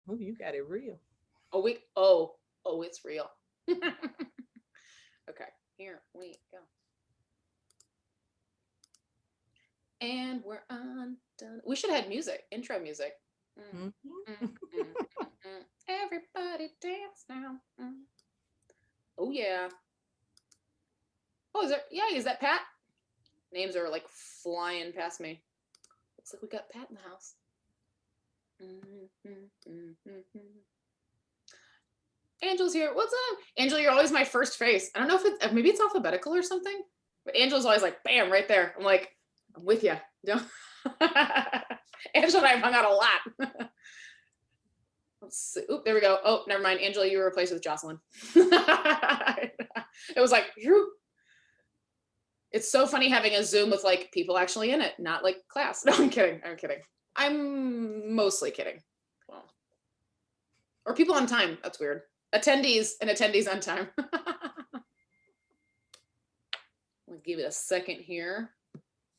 Oh, you got it real. Oh, it's real. Okay, here we go. And we're on done. We should have had music, intro music. Mm, mm, Mhm. mm, Everybody dance now. Oh yeah. Oh, is there? Yeah, is that Pat? Names are like flying past me. Looks like we got Pat in the house. Angel's here. What's up, Angel? You're always my first face. I don't know if it's maybe it's alphabetical or something, but Angel's always like, bam, right there. I'm like, I'm with you. Don't. Angel and I have hung out a lot. Let's see. Oop, there we go. Oh, never mind. Angela, you were replaced with Jocelyn. It was like, it's so funny having a Zoom with like people actually in it, not like class. No, I'm kidding. I'm kidding. I'm mostly kidding. Well, or people on time. That's weird. Attendees and attendees on time. I'll give it a second here.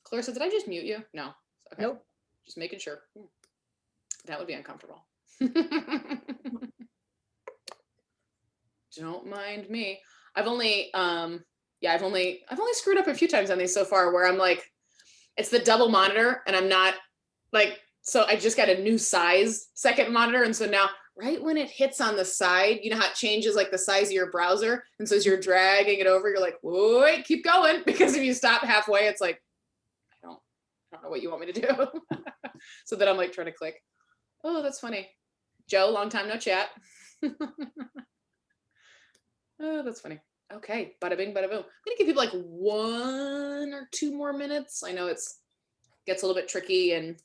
Clarissa, did I just mute you? No. Okay. Nope. Just making sure. That would be uncomfortable. Don't mind me. I've only I've only screwed up a few times on these so far where I'm like, it's the double monitor and I'm not like, so I just got a new size second monitor. And so now right when it hits on the side, you know how it changes like the size of your browser. And so as you're dragging it over, you're like, wait, keep going. Because if you stop halfway, it's like, I don't know what you want me to do. So then I'm like trying to click. Oh, that's funny. Joe, long time no chat. Oh, that's funny. Okay, bada bing, bada boom. I'm gonna give people like 1 or 2 more minutes. I know it's gets a little bit tricky, and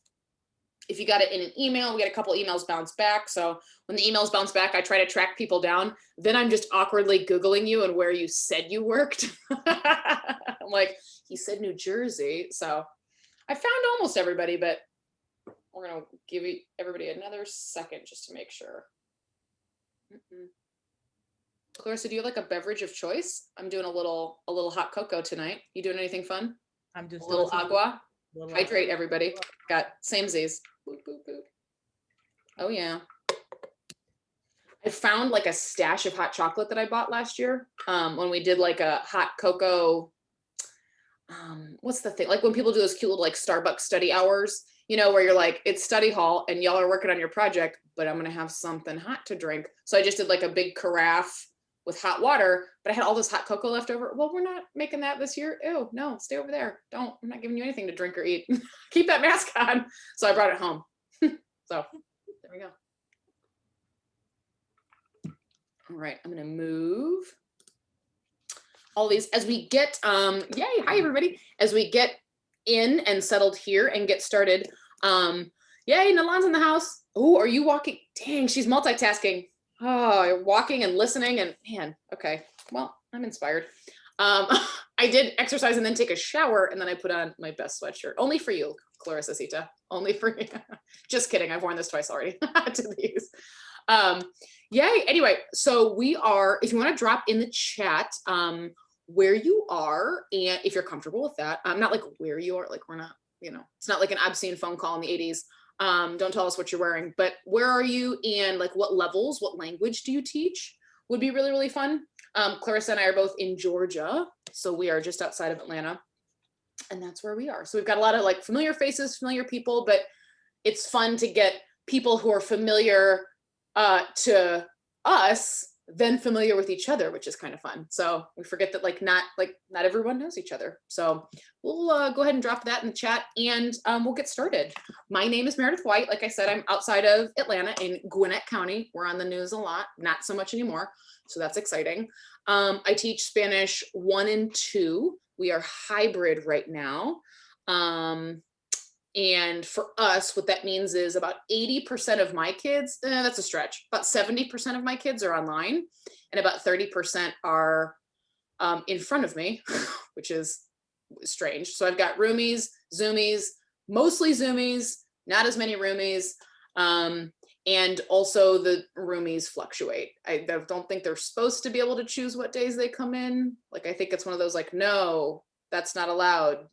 if you got it in an email, we get a couple emails bounce back. So when the emails bounce back, I try to track people down. Then I'm just awkwardly Googling you and where you said you worked. I'm like, he said New Jersey. So I found almost everybody, but we're gonna give everybody another second just to make sure. Clarissa, do you have like a beverage of choice? I'm doing a little hot cocoa tonight. You doing anything fun? I'm A just doing little some agua. little Hydrate, everybody. Got samesies. Boop, boop, boop. Oh yeah. I found like a stash of hot chocolate that I bought last year when we did like a hot cocoa. What's the thing? Like when people do those cute little like Starbucks study hours, you know, where you're like, it's study hall and y'all are working on your project, but I'm gonna have something hot to drink. So I just did like a big carafe with hot water, but I had all this hot cocoa left over. Well, we're not making that this year. Ew, no, stay over there. Don't. I'm not giving you anything to drink or eat. Keep that mask on. So I brought it home. So there we go. All right, I'm gonna move all these as we get yay, hi everybody, as we get in and settled here and get started. Yay, Nalan's in the house. Oh, are you walking? Dang, she's multitasking. Oh, you're walking and listening and man, okay, well, I'm inspired. I did exercise and then take a shower and then I put on my best sweatshirt only for you, Clarissa Sita, only for you. Just kidding, I've worn this twice already to these. Yay, anyway, so we are, if you want to drop in the chat where you are and if you're comfortable with that, not like where you are, like we're not, you know, it's not like an obscene phone call in the 80s. Don't tell us what you're wearing, but where are you and like what levels, what language do you teach would be really, really fun. Clarissa and I are both in Georgia, so we are just outside of Atlanta and that's where we are. So we've got a lot of like familiar faces, familiar people, but it's fun to get people who are familiar to us then familiar with each other, which is kind of fun. So we forget that not everyone knows each other. So we'll go ahead and drop that in the chat and we'll get started. My name is Meredith White. Like I said, I'm outside of Atlanta in Gwinnett County. We're on the news a lot, not so much anymore. So that's exciting. I teach Spanish 1 and 2. We are hybrid right now. And for us, what that means is about 80% of my kids, that's a stretch, about 70% of my kids are online and about 30% are in front of me, which is strange. So I've got roomies, zoomies, mostly zoomies, not as many roomies. And also the roomies fluctuate. I don't think they're supposed to be able to choose what days they come in. Like, I think it's one of those like, no, that's not allowed.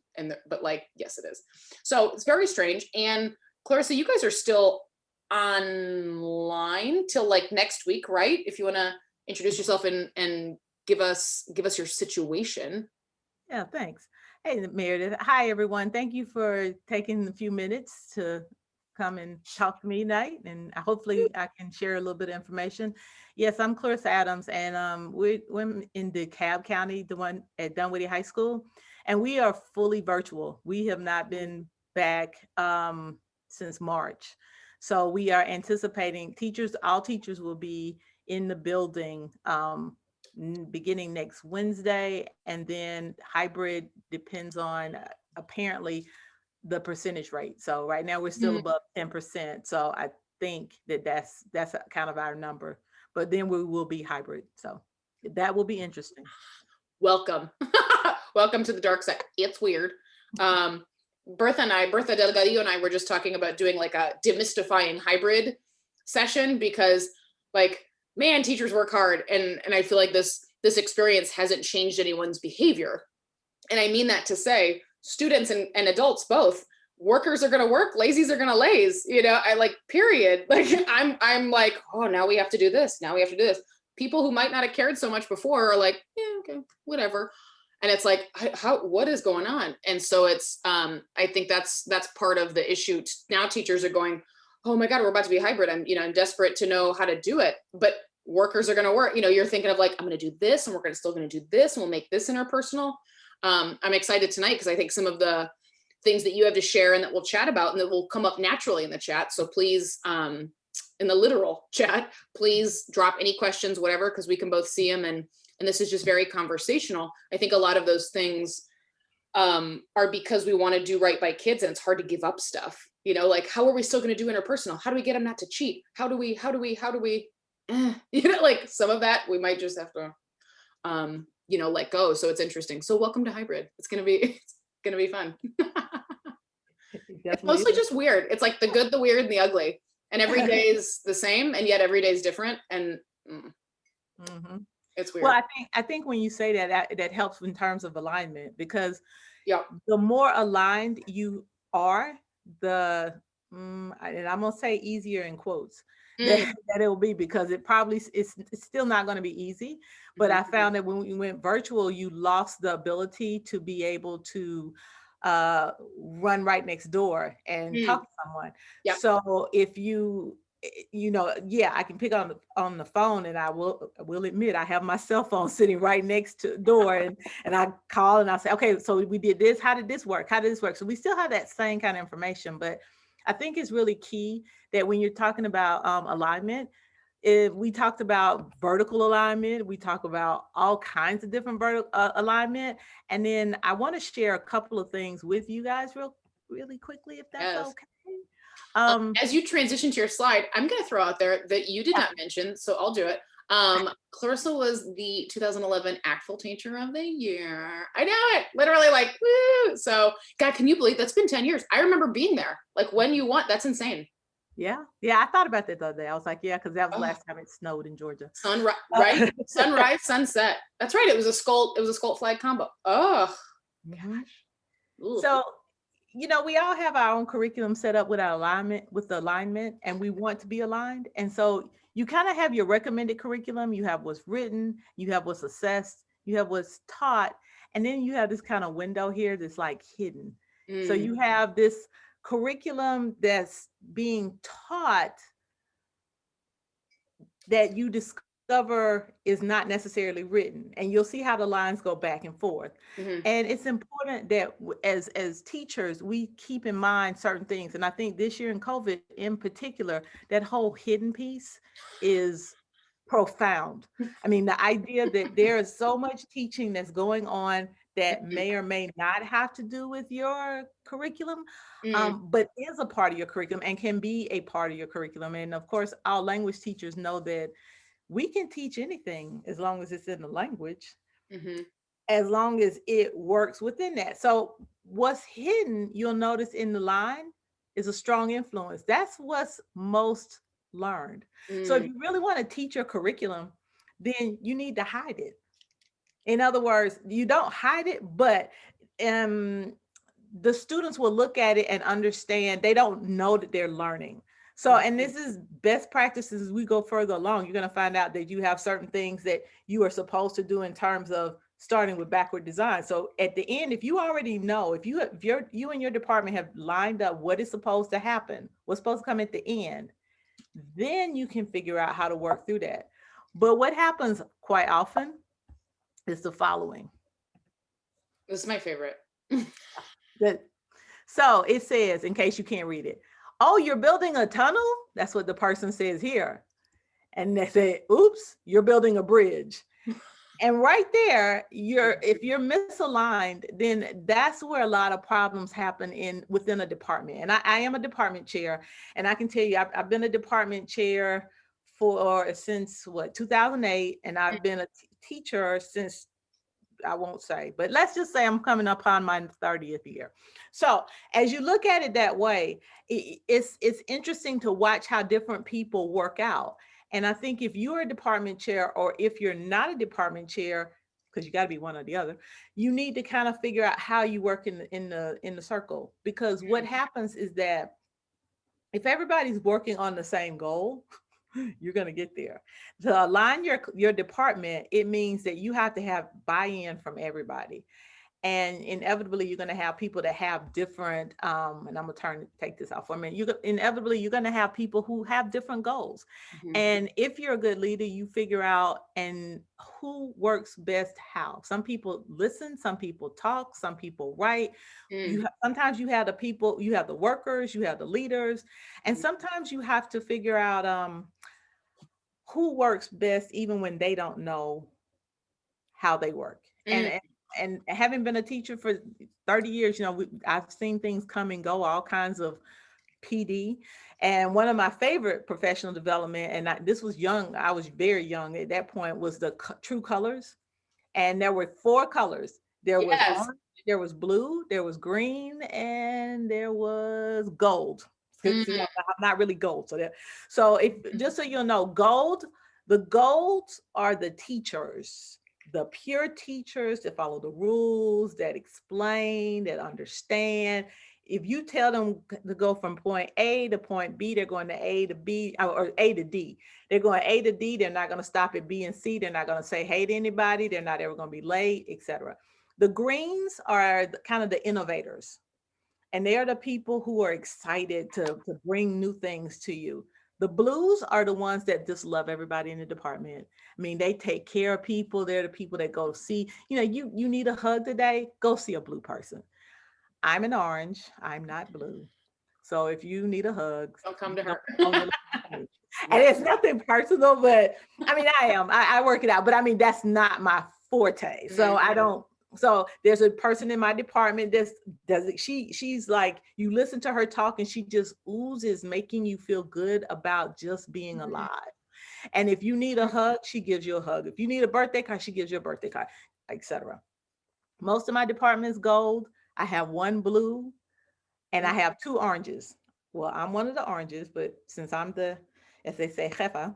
But like, yes, it is. So it's very strange. And Clarissa, you guys are still online till like next week, right? If you want to introduce yourself and give us your situation. Yeah, thanks. Hey, Meredith. Hi, everyone. Thank you for taking a few minutes to come and talk to me tonight, and hopefully I can share a little bit of information. Yes, I'm Clarissa Adams, and we're in DeKalb County, the one at Dunwoody High School, and we are fully virtual. We have not been back since March, so we are anticipating teachers. All teachers will be in the building beginning next Wednesday, and then hybrid depends on apparently the percentage rate. So right now we're still Mm, above 10%. So I think that that's kind of our number, but then we will be hybrid. So that will be interesting. welcome. Welcome to the dark side. It's weird. Um, Bertha Delgadillo and I were just talking about doing like a demystifying hybrid session because like, man, teachers work hard. And I feel like this experience hasn't changed anyone's behavior. And I mean that to say students and adults both, workers are going to work, lazies are going to laze, I like, period. Like I'm like, oh, now we have to do this. Now we have to do this. People who might not have cared so much before are like, yeah, okay, whatever. And it's like, what is going on? And so it's, I think that's part of the issue. Now teachers are going, oh my God, we're about to be hybrid. I'm desperate to know how to do it, but workers are going to work. You're thinking of like, I'm going to do this and still going to do this and we'll make this interpersonal. I'm excited tonight because I think some of the things that you have to share and that we'll chat about and that will come up naturally in the chat. So please, in the literal chat, please drop any questions, whatever, because we can both see them. And this is just very conversational. I think a lot of those things are because we want to do right by kids and it's hard to give up stuff. Like, how are we still going to do interpersonal? How do we get them not to cheat? How do we, like some of that we might just have to, let go. So it's interesting. So welcome to hybrid. It's going to be fun. It It's definitely mostly is. just weird. It's like the good, the weird, and the ugly. And every day is the same, and yet every day is different. And Hmm. it's Well, weird. I think when you say that helps in terms of alignment, because Yeah. the more aligned you are, the and I'm gonna say easier in quotes that, Mm, that it will be, because it's still not going to be easy. But mhm, I found that when we went virtual, you lost the ability to be able to run right next door and talk mm, to someone. yeah. So if yeah, I can pick on the phone, and I will admit I have my cell phone sitting right next to the door, and I call and I say, okay, so we did this. How did this work? How did this work? So we still have that same kind of information, but I think it's really key that when you're talking about alignment, if we talked about vertical alignment, we talk about all kinds of different vertical alignment, and then I want to share a couple of things with you guys really quickly, if that's Yes. okay. Um, As you transition to your slide, I'm going to throw out there that you did yeah. not mention, so I'll do it. Clarissa was the 2011 ACTFL Teacher of the Year. I know it, literally, like, woo! So, God, can you believe that's been 10 years? I remember being there. Like, when you want, that's insane. Yeah, yeah, I thought about that the other day. I was like, yeah, because that was the Oh, last time it snowed in Georgia. sunrise, right? Uh, Sunrise, sunset. That's right. It was a skull. It was a skull flag combo. Oh, mhm. ooh. So, we all have our own curriculum set up with the alignment, and we want to be aligned. And so you kind of have your recommended curriculum, you have what's written, you have what's assessed, you have what's taught, and then you have this kind of window here that's like hidden. So Mm, you have this curriculum that's being taught that you discover is not necessarily written, and you'll see how the lines go back and forth. mhm, And it's important that as teachers we keep in mind certain things, and I think this year in COVID in particular, that whole hidden piece is profound. I mean, the idea that there is so much teaching that's going on that mhm, may or may not have to do with your curriculum, mm, but is a part of your curriculum and can be a part of your curriculum. And of course, our language teachers know that we can teach anything as long as it's in the language, mhm, as long as it works within that. So, what's hidden, you'll notice in the line, is a strong influence. That's what's most learned. So, if mm, you really want to teach your curriculum, then you need to hide it. In other words, you don't hide it, but um, the students will look at it and understand they don't know that they're learning. So, and this is best practices as we go further along. You're going to find out that you have certain things that you are supposed to do in terms of starting with backward design. So at the end, if you already know, if you and your department have lined up what is supposed to happen, what's supposed to come at the end, then you can figure out how to work through that. But what happens quite often is the following. This is my favorite. That So it says, in case you can't read it, oh, you're building a tunnel? That's what the person says here. And they say, oops, you're building a bridge. And right there, if you're misaligned, then that's where a lot of problems happen within a department. And I am a department chair, and I can tell you, I've been a department chair since what, 2008, and I've been a teacher since, I won't say, but let's just say I'm coming up on my 30th year. So as you look at it that way, it's interesting to watch how different people work out. And I think if you're a department chair, or if you're not a department chair, because you got to be one or the other, you need to kind of figure out how you work in the circle. Because what happens is that if everybody's working on the same goal, you're going to get there. To align your department, it means that you have to have buy-in from everybody. And inevitably, you're going to have people that have different, and I'm going to take this out for a minute. Inevitably, you're going to have people who have different goals. And if you're a good leader, you figure out and who works best how. Some people listen, some people talk, some people write. Sometimes you have the workers, you have the leaders, and sometimes you have to figure out who works best even when they don't know how they work. And having been a teacher for 30 years, I've seen things come and go, all kinds of PD. And one of my favorite professional development, and this was young, I was very young at that point, was the true colors. And there were 4 colors. There was Yes. orange, there was blue, there was green, and there was gold. See, I'm not really gold. So just so you'll know, the golds are the teachers, the pure teachers that follow the rules, that explain, that understand. If you tell them to go from point A to point B, they're going to A to B, or A to D. They're going A to D. They're not going to stop at B and C. They're not going to say hey to anybody. They're not ever going to be late, etc. The greens are kind of the innovators, and they are the people who are excited to bring new things to you. The blues are the ones that just love everybody in the department. I mean, they take care of people. They're the people that go see, you need a hug today, go see a blue person. I'm an orange. I'm not blue. So if you need a hug, Don't come to her. and it's nothing personal, but I mean, I work it out, but I mean, that's not my forte. So I don't. So there's a person in my department she's like, you listen to her talk and she just oozes, making you feel good about just being alive. And if you need a hug, she gives you a hug. If you need a birthday card, she gives you a birthday card, etc. Most of my department's gold. I have 1 blue and I have 2 oranges. Well, I'm one of the oranges, but since I'm as they say, jefa,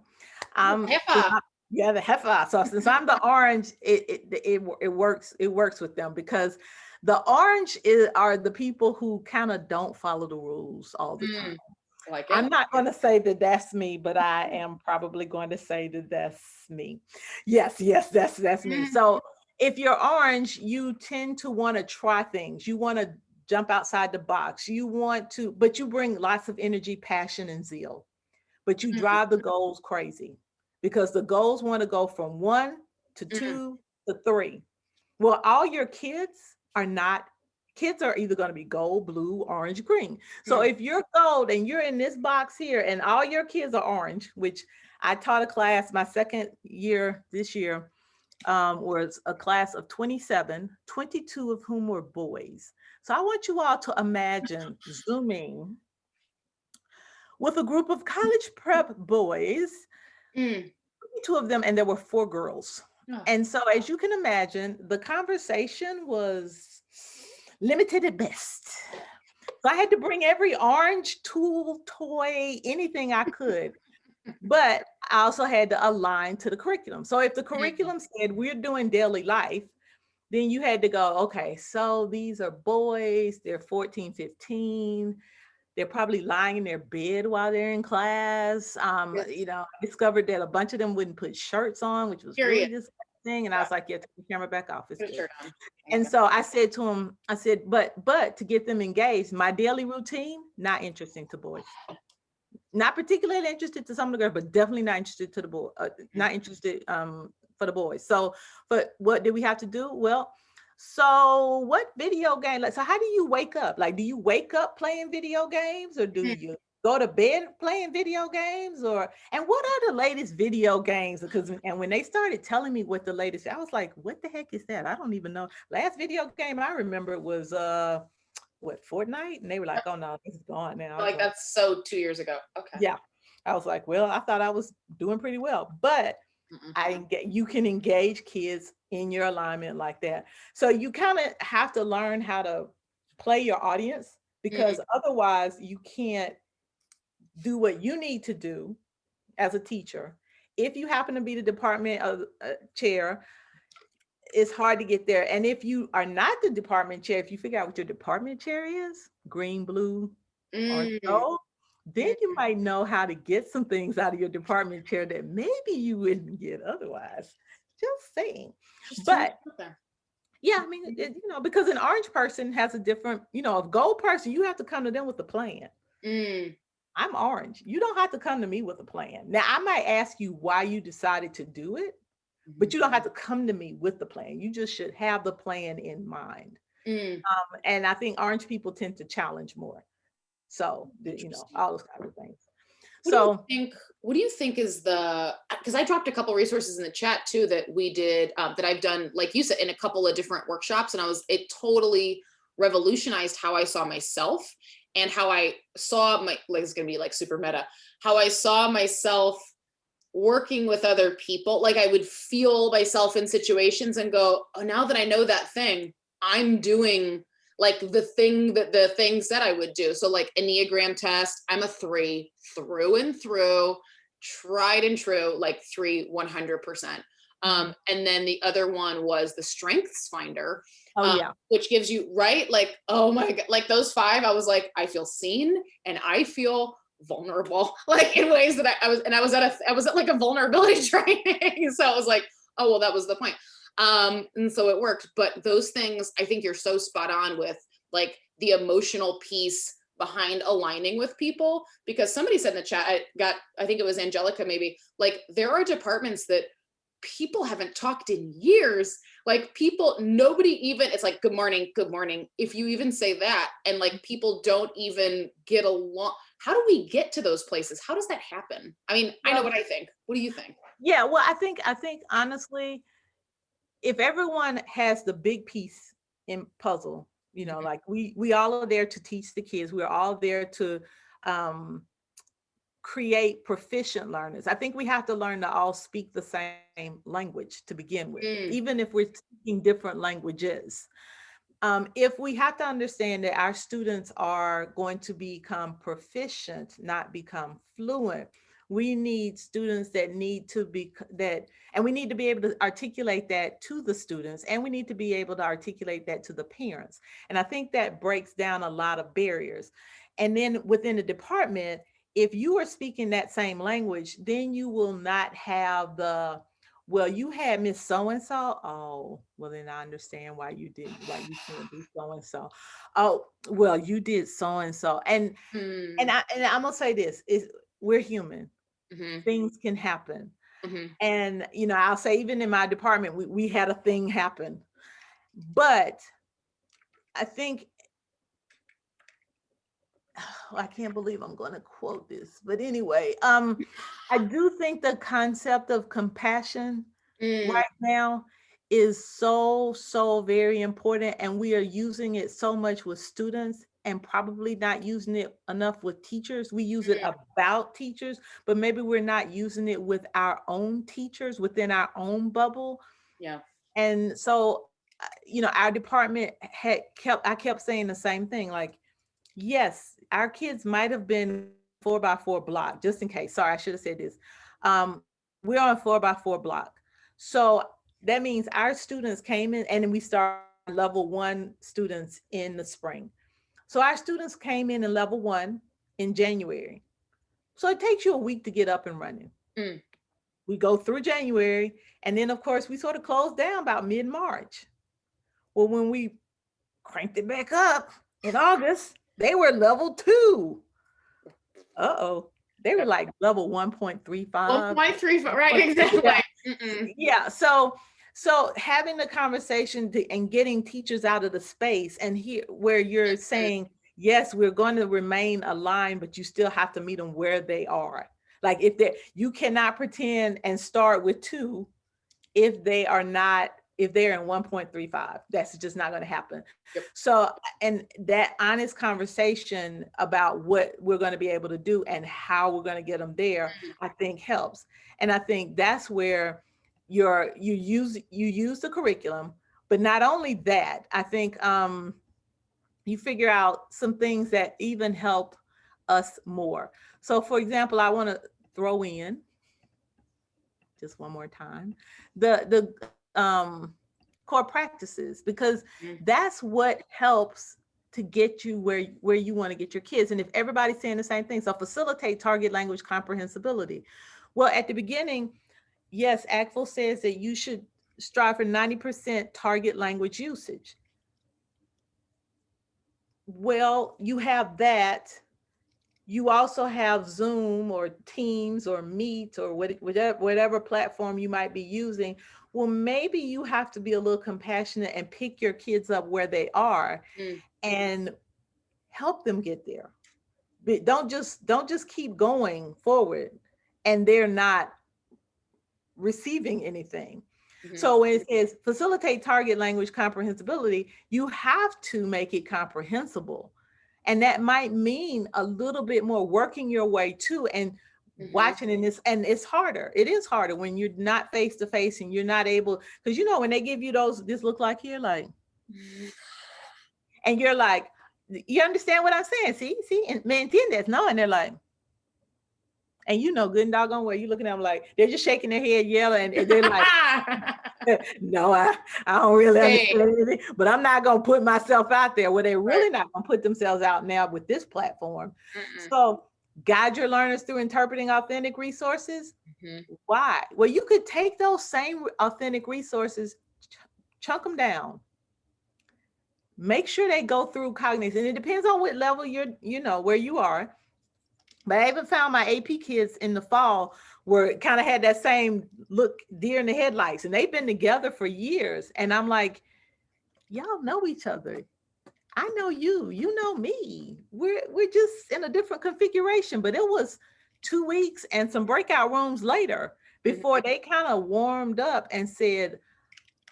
the jefa. So since I'm the orange, it works with them, because the orange are the people who kind of don't follow the rules all the time. Like it. I'm not going to say that that's me, but I am probably going to say that that's me. Yes, that's me. So if you're orange, you tend to want to try things. You want to jump outside the box. But you bring lots of energy, passion, and zeal. But you drive the goals crazy, because the goals want to go from 1 to 2 to 3. Well, all your kids are not. Kids are either going to be gold, blue, orange, green. So if you're gold and you're in this box here and all your kids are orange, which I taught a class my second year this year, was a class of 27, 22 of whom were boys. So I want you all to imagine Zooming with a group of college prep boys, 2 of them, and there were 4 girls. And so, as you can imagine, the conversation was limited at best. So I had to bring every orange tool, toy, anything I could. But I also had to align to the curriculum. So if the curriculum said we're doing daily life, then you had to go, okay, so these are boys, they're 14, 15. They're probably lying in their bed while they're in class. Yes. I discovered that a bunch of them wouldn't put shirts on, which was really Period. disgusting. And I Yeah. was like, yeah, take the camera back off. It's Put a good. shirt on. Thank And you. so I said to him, I said, but to get them engaged, my daily routine, not interesting to boys. Not particularly interested to some of the girls, but definitely not interested to the boy, Mhm. not interested for the boys. So, but what did we have to do? Well, so what video game? Like, so how do you wake up? Like, do you wake up playing video games, or do Mhm. you go to bed playing video games, or and what are the latest video games? Because and when they started telling me what the latest, I was like, what the heck is that? I don't even know. Last video game I remember was what, Fortnite, and they were like, oh no, this is gone now. I was Like like, that's so 2 years ago. Okay. yeah. I was like, well, I thought I was doing pretty well, but Mm-mm. I didn't get, you can engage kids in your alignment like that. So you kind of have to learn how to play your audience, Mm-mm. because otherwise you can't do what you need to do as a teacher. If you happen to be the department of chair, it's hard to get there. And if you are not the department chair, if you figure out what your department chair is, green, blue, or Mm. gold, then you might know how to get some things out of your department chair that maybe you wouldn't get otherwise. Just saying. Just throwing it But out there. yeah, I mean, because an orange person has a different, a gold person, you have to come to them with a plan. Mm. I'm orange. You don't have to come to me with a plan. Now, I might ask you why you decided to do it, but Mhm. you don't have to come to me with the plan. You just should have the plan in mind. Mm. And I think orange people tend to challenge more. So, Interesting. all those kind of things. What do you So, think? What do you think is the? Because I dropped a couple resources in the chat too that we did that I've done, like you said, in a couple of different workshops, and it totally revolutionized how I saw myself and how I saw my, like, it's gonna be like super meta, how I saw myself working with other people. Like I would feel myself in situations and go, oh, now that I know that thing, I'm doing like the things that I would do. So like Enneagram test, I'm a 3 through and through, tried and true, like 3, 100%. mhm. And then the other one was the Strengths Finder, Oh yeah. which gives you, right, like, oh my god, like those 5, I was like, I feel seen and I feel vulnerable, like in ways that I was at like a vulnerability training. So I was like, oh well, that was the point. And so it worked. But those things, I think you're so spot on with, like the emotional piece behind aligning with people, because somebody said in the chat, I think it was Angelica maybe, like there are departments that people haven't talked in years. Like people, nobody even, it's like, good morning, good morning. If you even say that, and like people don't even get along. How do we get to those places? How does that happen? I mean, I know Well, what I think. What do you think? yeah. Well, I think honestly, if everyone has the big piece in puzzle, Mhm. like we all are there to teach the kids. We're all there to um, create proficient learners. I think we have to learn to all speak the same language to begin with, Mm, even if we're speaking different languages. If we have to understand that our students are going to become proficient, not become fluent, we need students that need to be that, and we need to be able to articulate that to the students, and we need to be able to articulate that to the parents. And I think that breaks down a lot of barriers. And then within the department, if you are speaking that same language, then you will not have the, well, you had Miss So and so. Oh, well, then I understand why you can't do so and so. Oh, well, you did so and so. And mm, I'm gonna say this is, we're human. hmm, Things can happen. hmm. And I'll say even in my department, we had a thing happen. But I think I can't believe I'm going to quote this, but anyway, I do think the concept of compassion Mm, right now is so very important, and we are using it so much with students and probably not using it enough with teachers. We use it mm, about teachers, but maybe we're not using it with our own teachers within our own bubble. yeah. And so our department I kept saying the same thing, like, yes, our kids might have been 4x4 block, just in case. Sorry, I should have said this. We're on 4x4 block. So that means our students came in, and then we started level 1 students in the spring. So our students came in level 1. in January. So it takes you a week to get up and running. Mm. We go through January, and then of course we sort of close down about mid-March. Well, when we cranked it back up in August, they were level 2. Uh-oh. They were like level 1.35. 1.35, right? Exactly. Yeah. Mm-mm. Yeah. So having the conversation and getting teachers out of the space and here where you're saying, yes, we're going to remain aligned, but you still have to meet them where they are. Like if they you cannot pretend and start with 2 if they are not, if they're in 1.35. That's just not going to happen. Yep. So, and that honest conversation about what we're going to be able to do and how we're going to get them there, I think helps. And I think that's where you use the curriculum, but not only that, I think you figure out some things that even help us more. So for example, I want to throw in just one more time the core practices, because Mm. that's what helps to get you where you want to get your kids. And if everybody's saying the same thing, so facilitate target language comprehensibility. Well, at the beginning, yes, ACTFL says that you should strive for 90% target language usage. Well, you have that. You also have Zoom or Teams or Meet or whatever platform you might be using. Well, maybe you have to be a little compassionate and pick your kids up where they are Mm. and help them get there. But don't just keep going forward and they're not receiving anything. Mhm. So when it says facilitate target language comprehensibility, you have to make it comprehensible. And that might mean a little bit more working your way to and Mhm. watching in this. And it's harder. It is harder when you're not face to face and you're not able, because when they give you those, this look like here, like, and you're like, you understand what I'm saying? See, and me entiendes, no? And they're like, and good and doggone well, you looking at them like they're just shaking their head, yelling, and they're like, no, I don't really Same. understand anything, but I'm not going to put myself out there. Well, they're really not going to put themselves out now with this platform. Mm-mm. So guide your learners through interpreting authentic resources. Mhm. Why? Well, you could take those same authentic resources, chunk them down, make sure they go through cognition. And it depends on what level where you are. But I even found my AP kids in the fall were kind of had that same look, deer in the headlights, and they've been together for years. And I'm like, y'all know each other. I know you, you know me. We're just in a different configuration, but it was 2 weeks and some breakout rooms later Mhm. before they kind of warmed up and said,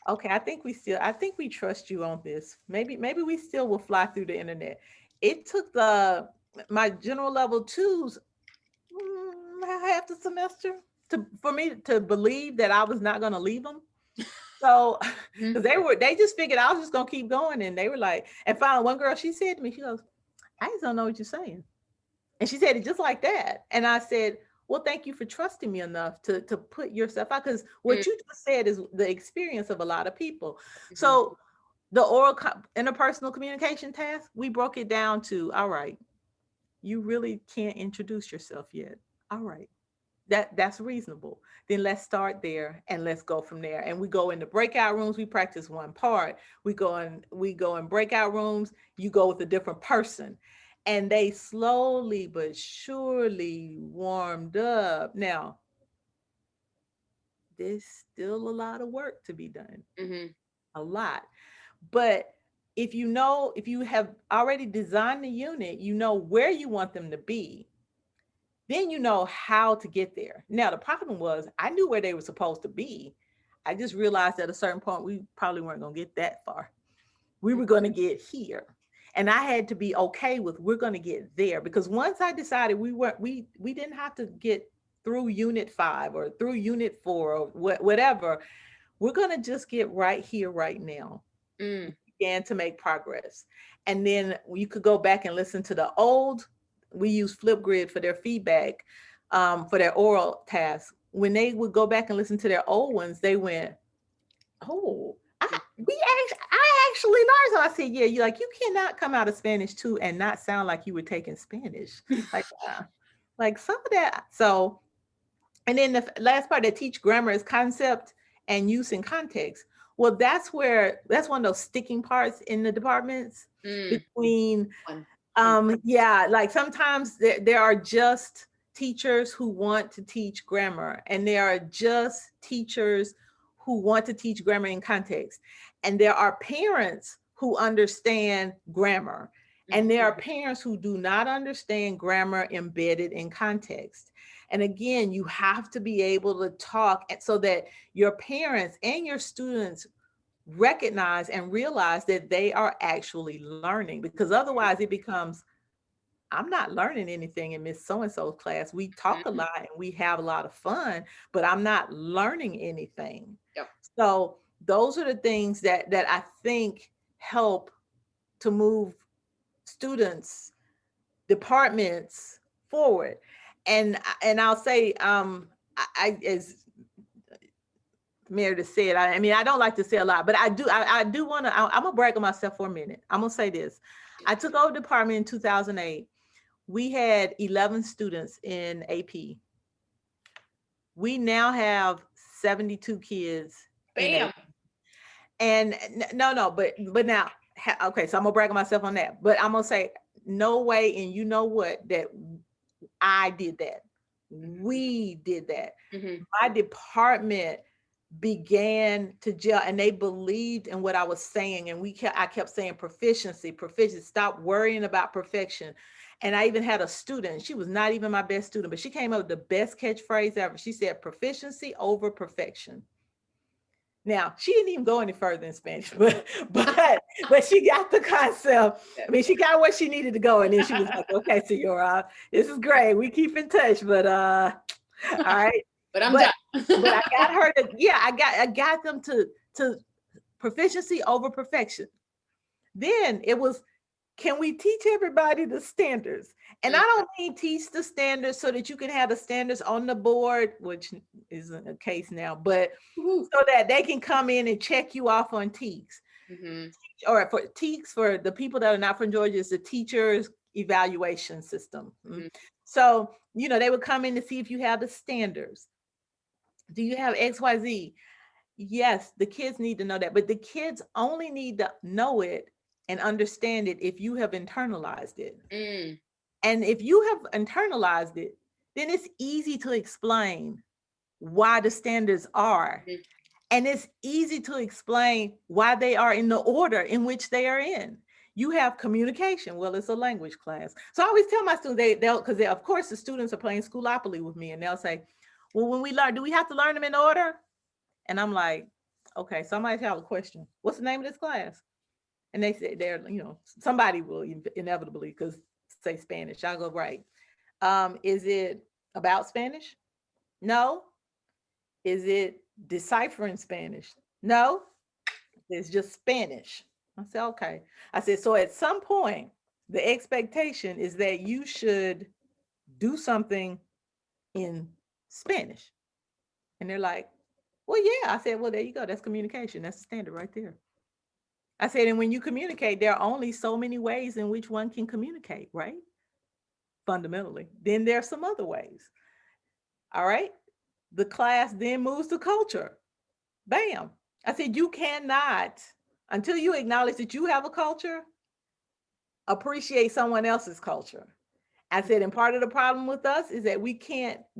okay, I think we trust you on this. Maybe we still will fly through the internet. It took my general level twos half the semester for me to believe that I was not going to leave them. So, Mhm. because they just figured I was just gonna keep going, and they were like, and finally, one girl, she said to me, she goes, "I just don't know what you're saying," and she said it just like that, and I said, "Well, thank you for trusting me enough to put yourself out, because what you just said is the experience of a lot of people." Mhm. So, the interpersonal communication task, we broke it down to, all right, you really can't introduce yourself yet. All right, that's reasonable. Then let's start there and let's go from there. And we go into breakout rooms, we practice one part. We go in breakout rooms, you go with a different person, and they slowly but surely warmed up. Now there's still a lot of work to be done, Mhm. a lot. But if you have already designed the unit, you know where you want them to be, then you know how to get there. Now, the problem was I knew where they were supposed to be. I just realized at a certain point we probably weren't going to get that far. We were going to get here. And I had to be okay with we're going to get there, because once I decided we didn't have to get through unit 5 or through unit 4 or whatever. We're going to just get right here right now. Mm. Began to make progress. And then you could go back and listen to the old, we use Flipgrid for their feedback, for their oral tasks. When they would go back and listen to their old ones, they went, oh, I actually learned. So I said, yeah, you cannot come out of Spanish too and not sound like you were taking Spanish. Like, like some of that. So, and then the last part that teach grammar is concept and use in context. Well, that's one of those sticking parts in the departments Mm, between fun, fun. yeah, like sometimes there are just teachers who want to teach grammar, and there are just teachers who want to teach grammar in context. And there are parents who understand grammar, and there Mhm. are parents who do not understand grammar embedded in context. And again, you have to be able to talk so that your parents and your students recognize and realize that they are actually learning, because otherwise it becomes, I'm not learning anything in Miss So and so's class. We talk a Mhm. lot and we have a lot of fun, but I'm not learning anything. Yep. So those are the things that I think help to move students, departments forward. And I'll say, I as Meredith said, I mean, I don't like to say a lot, but I do want to, I'm gonna brag on myself for a minute. I'm gonna say this. I took over the department in 2008. We had 11 students in AP. We now have 72 kids in Bam. AP. And no, but now, okay, so I'm gonna brag on myself on that. But I'm gonna say, no way, and you know what, that I did that. We did that. Mhm. My department began to gel, and they believed in what I was saying. And I kept saying proficiency, stop worrying about perfection. And I even had a student, she was not even my best student, but she came up with the best catchphrase ever. She said proficiency over perfection. Now, she didn't even go any further in Spanish, but she got the concept. I mean, she got where she needed to go. And then she was like, okay, Senora, this is great. We keep in touch, but all right. But I'm But done. but I got her to, yeah, I got them to proficiency over perfection. Then it was, can we teach everybody the standards? And I Mm. don't mean teach the standards so that you can have the standards on the board, which isn't a case now, but Woo-hoo. so that they can come in and check you off on TEKS. Mhm. Or for TEKS, for the people that are not from Georgia, is the teacher's evaluation system. Mhm. So, they would come in to see if you have the standards. Do you have XYZ? Yes, the kids need to know that, but the kids only need to know it and understand it if you have internalized it. Mm. And if you have internalized it, then it's easy to explain why the standards are. Mhm. And it's easy to explain why they are in the order in which they are in. You have communication. Well, it's a language class. So I always tell my students, they'll, because of course the students are playing Schoolopoly with me, and they'll say, well, when we learn, do we have to learn them in order? And I'm like, okay, somebody have a question. What's the name of this class? And they say somebody will inevitably because say Spanish. I go, right. Is it about Spanish? No. Is it deciphering Spanish? No. It's just Spanish. I said, okay. I said, so at some point, the expectation is that you should do something in Spanish. And they're like, well, yeah. I said, well, there you go. That's communication. That's the standard right there. I said, and when you communicate, there are only so many ways in which one can communicate, right? Fundamentally. Then there are some other ways. All right. The class then moves to culture. Bam. I said, you cannot, until you acknowledge that you have a culture, appreciate someone else's culture. I said, and part of the problem with us is that we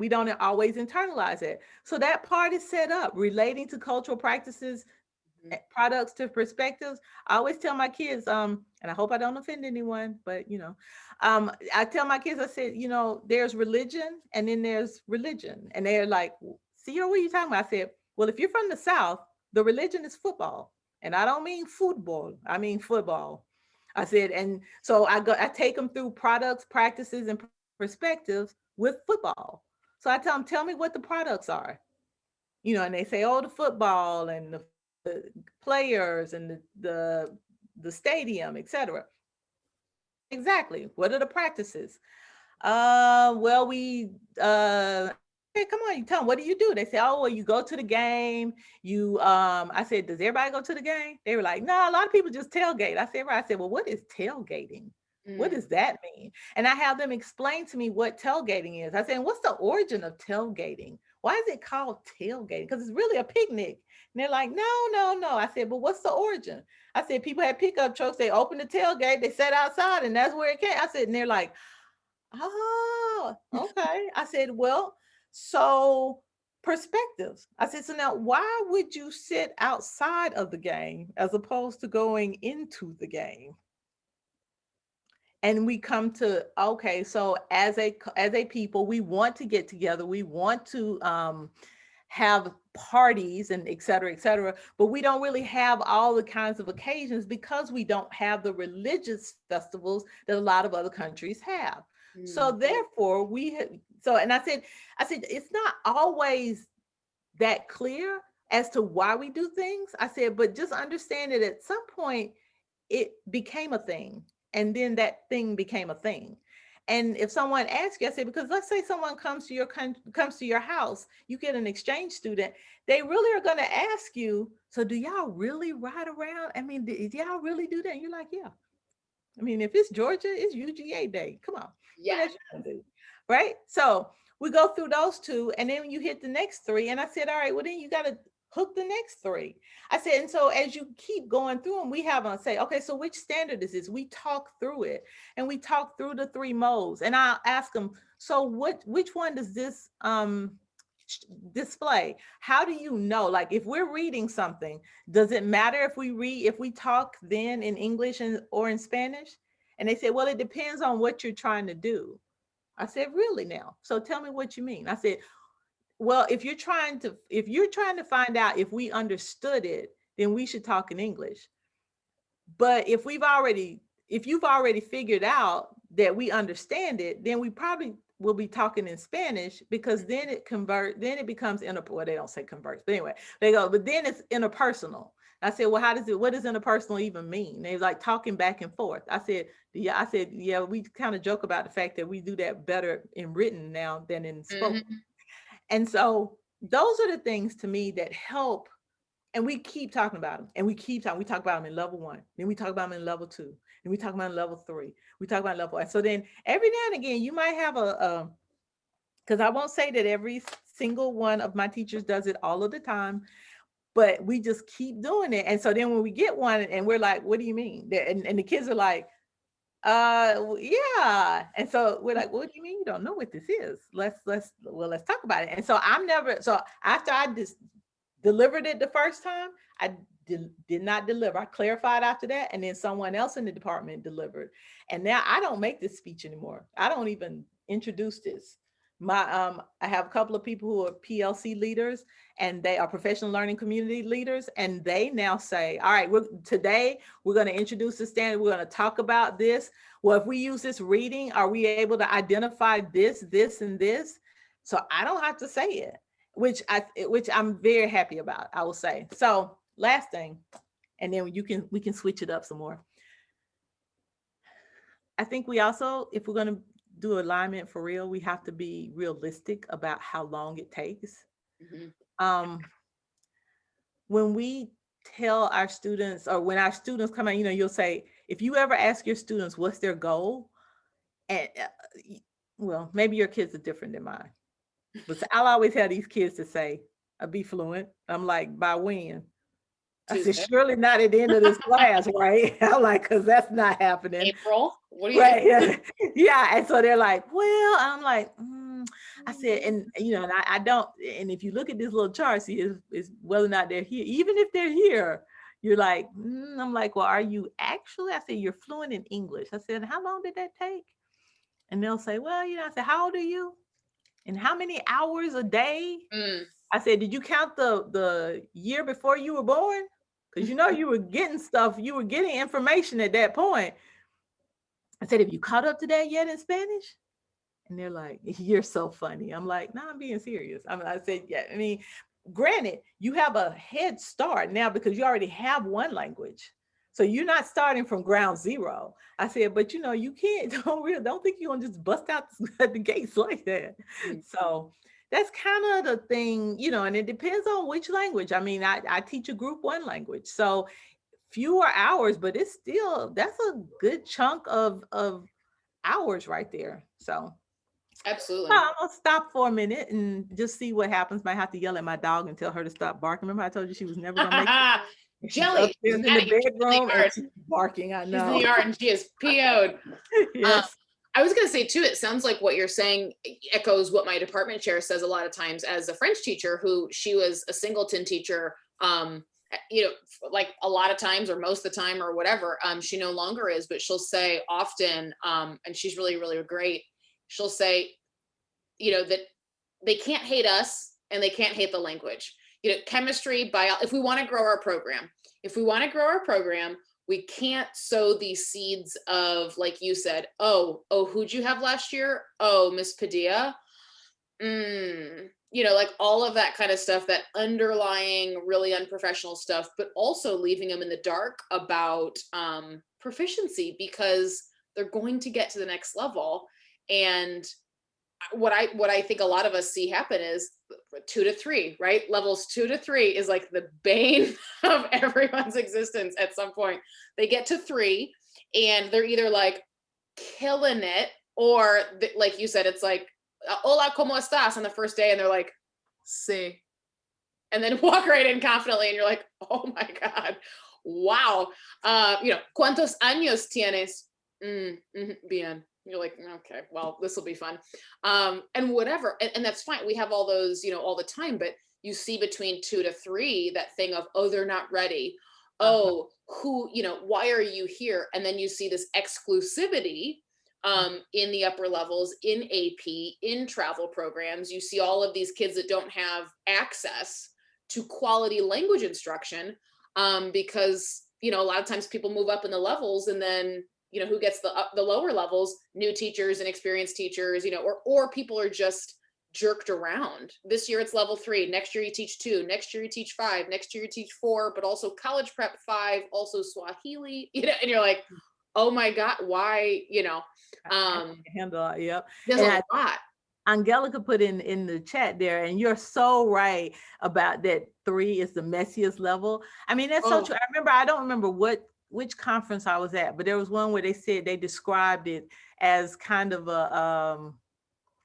don't always internalize it. So that part is set up relating to cultural practices, Mhm. products to perspectives. I always tell my kids, and I hope I don't offend anyone, but I tell my kids, I said, there's religion and then there's religion. And they're like, see, what are you talking about? I said, well, if you're from the South, the religion is football. And I don't mean football, I mean football. I said, and so I take them through products, practices, and perspectives with football. So I tell me what the products are, and they say, oh, the football and the players and the stadium, etc. Exactly. What are the practices? Well, we come on, you tell them, what do you do? They say, oh, well, you go to the game. I said, does everybody go to the game? They were like, no, a lot of people just tailgate. I said, right. I said, well, what is tailgating? What Mm, does that mean? And I have them explain to me what tailgating is. I said, what's the origin of tailgating? Why is it called tailgating? Because it's really a picnic. And they're like, no, no, no. I said, but what's the origin? I said, people had pickup trucks. They opened the tailgate. They sat outside, and that's where it came. I said, and they're like, oh, okay. I said, well, so perspectives. I said, so now why would you sit outside of the game as opposed to going into the game? And we come to, okay, so as a people, we want to get together, we want to have parties and et cetera, but we don't really have all the kinds of occasions because we don't have the religious festivals that a lot of other countries have. So mm, therefore so, and I said it's not always that clear as to why we do things. I said, but just understand that at some point it became a thing, and then that thing became a thing. And if someone asks you, I say, because let's say someone comes to your house, you get an exchange student, they really are going to ask you, so do y'all really ride around? I mean, do y'all really do that? And you're like, yeah. I mean, if it's Georgia, it's UGA day. Come on, what yeah. else you gonna do, right? So we go through those two, and then you hit the next three. And I said, all right, well then you got to hook the next three. I said, and so as you keep going through them, we have on say, okay, so which standard is this? We talk through it, and we talk through the three modes. And I'll ask them, so which one does this display? How do you know? Like if we're reading something, does it matter if we talk then in English or in Spanish? And they said, well, it depends on what you're trying to do. I said, really now? So tell me what you mean. I said, well, if you're trying to find out if we understood it, then we should talk in English. But if you've already figured out that we understand it, then we probably will be talking in Spanish, because then it becomes well, they don't say converts, but anyway, they go, but then it's interpersonal. I said, well, what does interpersonal even mean? They like talking back and forth. I said, yeah, we kind of joke about the fact that we do that better in written now than in spoken. Mhm. And so those are the things to me that help. And we keep talking about them, and we keep talking. We talk about them in level one, then we talk about them in level two, and we talk about in level three. We talk about level one. So then every now and again, you might have because I won't say that every single one of my teachers does it all of the time, but we just keep doing it. And so then when we get one, and we're like, what do you mean? And the kids are like, yeah. And so we're like, what do you mean you don't know what this is? Let's talk about it. And so after I just delivered it the first time, I did not deliver. I clarified after that, and then someone else in the department delivered. And now I don't make this speech anymore. I don't even introduce this. I have a couple of people who are PLC leaders, and they are professional learning community leaders, and they now say, all right, today we're going to introduce the standard. We're going to talk about this. Well, if we use this reading, are we able to identify this, and this? So I don't have to say it, which I'm very happy about, I will say. So last thing, and then we can switch it up some more. I think we also, if we're going to do alignment for real, we have to be realistic about how long it takes. Mhm. Um, when we tell our students, or when our students come out, you'll say, if you ever ask your students what's their goal, and well, maybe your kids are different than mine, but I'll always have these kids to say, I'll be fluent. I'm like, by when? I said, Tuesday, surely not at the end of this class, right? I'm like, because that's not happening. April. What do you? Right. Yeah. Yeah. And so they're like, well, I'm like, I said, and and I don't, and if you look at this little chart, see is whether or not they're here. Even if they're here, you're like, I'm like, well, are you actually? I said, you're fluent in English. I said, how long did that take? And they'll say, well, I said, how old are you? And how many hours a day? Mm. I said, did you count the year before you were born? Because you were getting stuff, you were getting information at that point. I said, have you caught up to that yet in Spanish? And they're like, you're so funny. I'm like, no, I'm being serious. I said, yeah, I mean, granted, you have a head start now because you already have one language. So you're not starting from ground zero. I said, but you can't, don't think you're gonna just bust out the gates like that. Mm. So that's kind of the thing, and it depends on which language. I mean, I teach a group one language, so fewer hours, but that's a good chunk of hours right there. So Absolutely. I'll stop for a minute and just see what happens. Might have to yell at my dog and tell her to stop barking. Remember I told you she was never gonna make it? And she's Jelly, she's upstairs in mad the at you. She's in the bedroom and yard. she's barking. I She's in the know. yard and she is PO'd. Um, Yes. I was going to say too, it sounds like what you're saying echoes what my department chair says a lot of times as a French teacher who she was a singleton teacher. Like a lot of times or most of the time or whatever, she no longer is, but she'll say often, and she's really, really great. She'll say, that they can't hate us and they can't hate the language. Chemistry, bio, if we want to grow our program, we can't sow these seeds of, like you said, oh, who'd you have last year? Oh, Miss Padilla. Like all of that kind of stuff, that underlying really unprofessional stuff, but also leaving them in the dark about proficiency because they're going to get to the next level. And what I think a lot of us see happen is 2 to 3, right? Levels 2 to 3 is like the bane of everyone's existence at some point. They get to 3 and they're either like killing it or like you said, it's like, hola, ¿cómo estás? On the first day and they're like, sí. And then walk right in confidently and you're like, oh my God, wow. ¿Cuántos años tienes? Bien. You're like, okay, well, this will be fun. And whatever. And that's fine. We have all those, all the time, but you see between 2 to 3, that thing of, oh, they're not ready. Uh-huh. Oh, why are you here? And then you see this exclusivity in the upper levels, in AP, in travel programs. You see all of these kids that don't have access to quality language instruction because, a lot of times people move up in the levels and then who gets the lower levels, new teachers and experienced teachers, or people are just jerked around. This year it's level 3. Next year you teach 2. Next year you teach 5. Next year you teach 4, but also college prep 5, also Swahili, and you're like, oh my God, why, I can handle it. Yep. there's And a lot. Angelica put in the chat there, and you're so right about that. 3 is the messiest level. I mean, that's so Oh, true. I don't remember which conference I was at, but there was one where they said they described it as kind of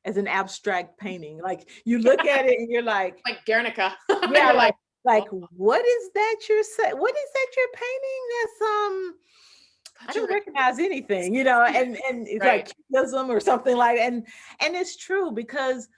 as an abstract painting. Like you look at it and you're like, like Guernica. yeah, You're like, like oh, what is that you're saying? What is that you're painting? That's I got you don't right. recognize anything, and it's Right. like cubism or something like, and it's true because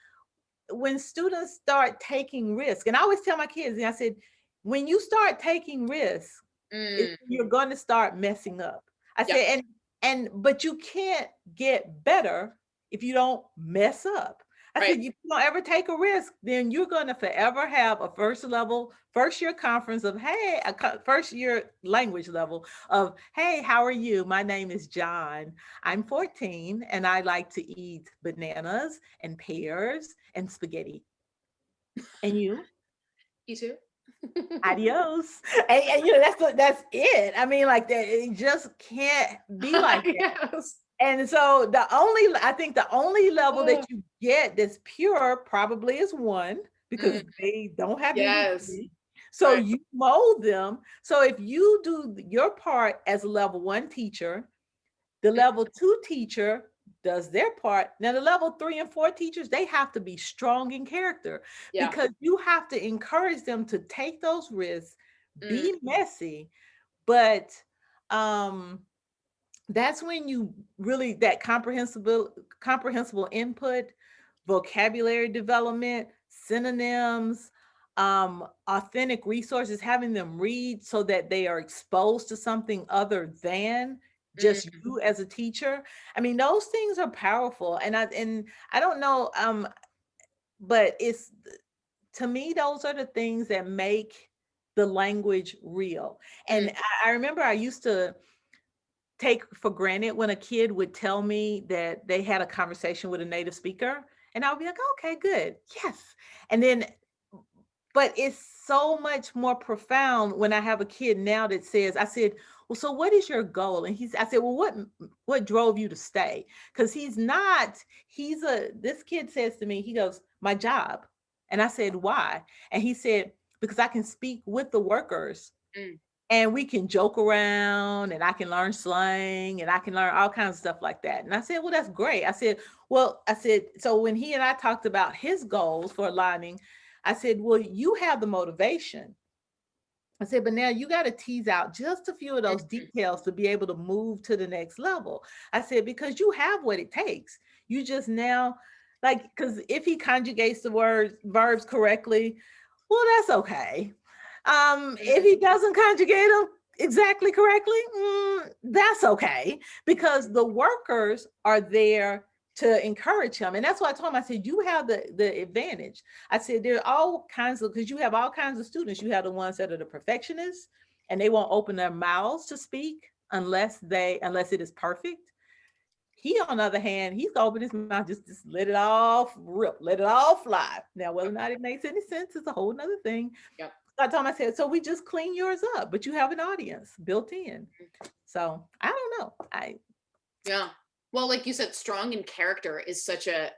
when students start taking risk, and I always tell my kids, and I said, when you start taking risks, Mm, you're going to start messing up. I yep. said, but you can't get better if you don't mess up. I said, Right. if you don't ever take a risk, then you're going to forever have a first year conference of, hey, first year language level of, hey, how are you? My name is John. I'm 14 and I like to eat bananas and pears and spaghetti. And you? You too. Adios. And that's it. I mean, like that, it just can't be like that. Yes. And so I think the only level that Oh, you get that's pure probably is 1 because mm, they don't have yes. anything. So Right. you mold them. So if you do your part as a level 1 teacher, the Mm, level 2 teacher does their part. Now, the level 3 and 4 teachers, they have to be strong in character yeah. because you have to encourage them to take those risks, Mm, be messy, but um, that's when you really that comprehensible input, vocabulary development, synonyms, authentic resources, having them read so that they are exposed to something other than just mm, you as a teacher. I mean, those things are powerful. And I don't know, but it's to me, those are the things that make the language real. And mm, I remember I used to take for granted when a kid would tell me that they had a conversation with a native speaker, and I'll be like, okay, good, yes. And then, but it's so much more profound when I have a kid now that says, I said, well, so what is your goal? And I said, well, what drove you to stay? Because this kid says to me, he goes, my job. And I said, why? And he said, because I can speak with the workers Mm, and we can joke around and I can learn slang and I can learn all kinds of stuff like that. And I said, well, that's great. I said, so when he and I talked about his goals for aligning, I said, well, you have the motivation. I said, but now you got to tease out just a few of those mhm, details to be able to move to the next level. I said, because you have what it takes. You just now, like, because if he conjugates the verbs correctly, well, that's okay. If mhm. he doesn't conjugate them exactly correctly, that's okay because the workers are there to encourage him. And that's why I told him, I said, you have the advantage. I said, there are all kinds of, because you have all kinds of students. You have the ones that are the perfectionists and they won't open their mouths to speak unless it is perfect. He, on the other hand, he's gonna open his mouth, just let it all rip, let it all fly. Now, whether or Yep, not it makes any sense is a whole nother thing. yep. I told him, I said, so we just clean yours up, but you have an audience built in. So I don't know. Yeah. Well, like you said, strong in character is such a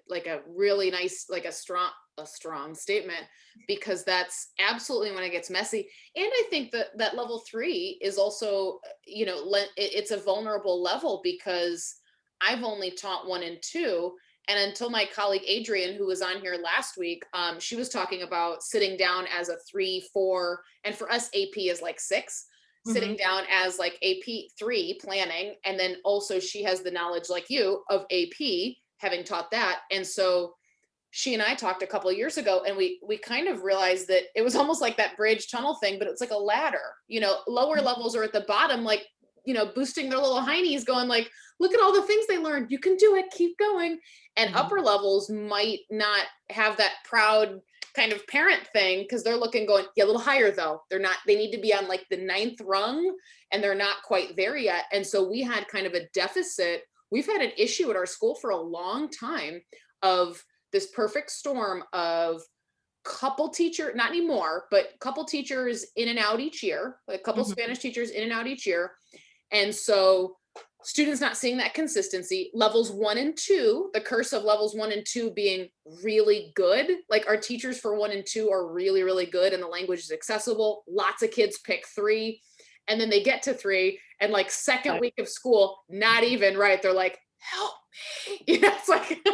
like a really nice, like a strong statement, because that's absolutely when it gets messy. And I think that that level 3 is also, it's a vulnerable level because I've only taught 1 and 2. And until my colleague Adrian, who was on here last week, she was talking about sitting down as a 3, 4, and for us, AP is like 6, sitting Mhm. down as like AP3 planning. And then also she has the knowledge like you of AP, having taught that. And so she and I talked a couple of years ago, and we kind of realized that it was almost like that bridge tunnel thing, but it's like a ladder. Lower levels are at the bottom, like, boosting their little heinies, going like, look at all the things they learned. You can do it. Keep going. And Mhm. upper levels might not have that proud kind of parent thing, because they're looking, going, yeah, a little higher though. They need to be on like the 9th rung, and they're not quite there yet. And so we had kind of a deficit. We've had an issue at our school for a long time of this perfect storm of couple teacher, not anymore, but couple teachers in and out each year, like a couple Mhm. Spanish teachers in and out each year. And so students not seeing that consistency. Levels 1 and 2, the curse of levels 1 and 2 being really good. Like our teachers for 1 and 2 are really, really good, and the language is accessible. Lots of kids pick 3. And then they get to 3, and like second Right. week of school, not even right. They're like, help me. It's like,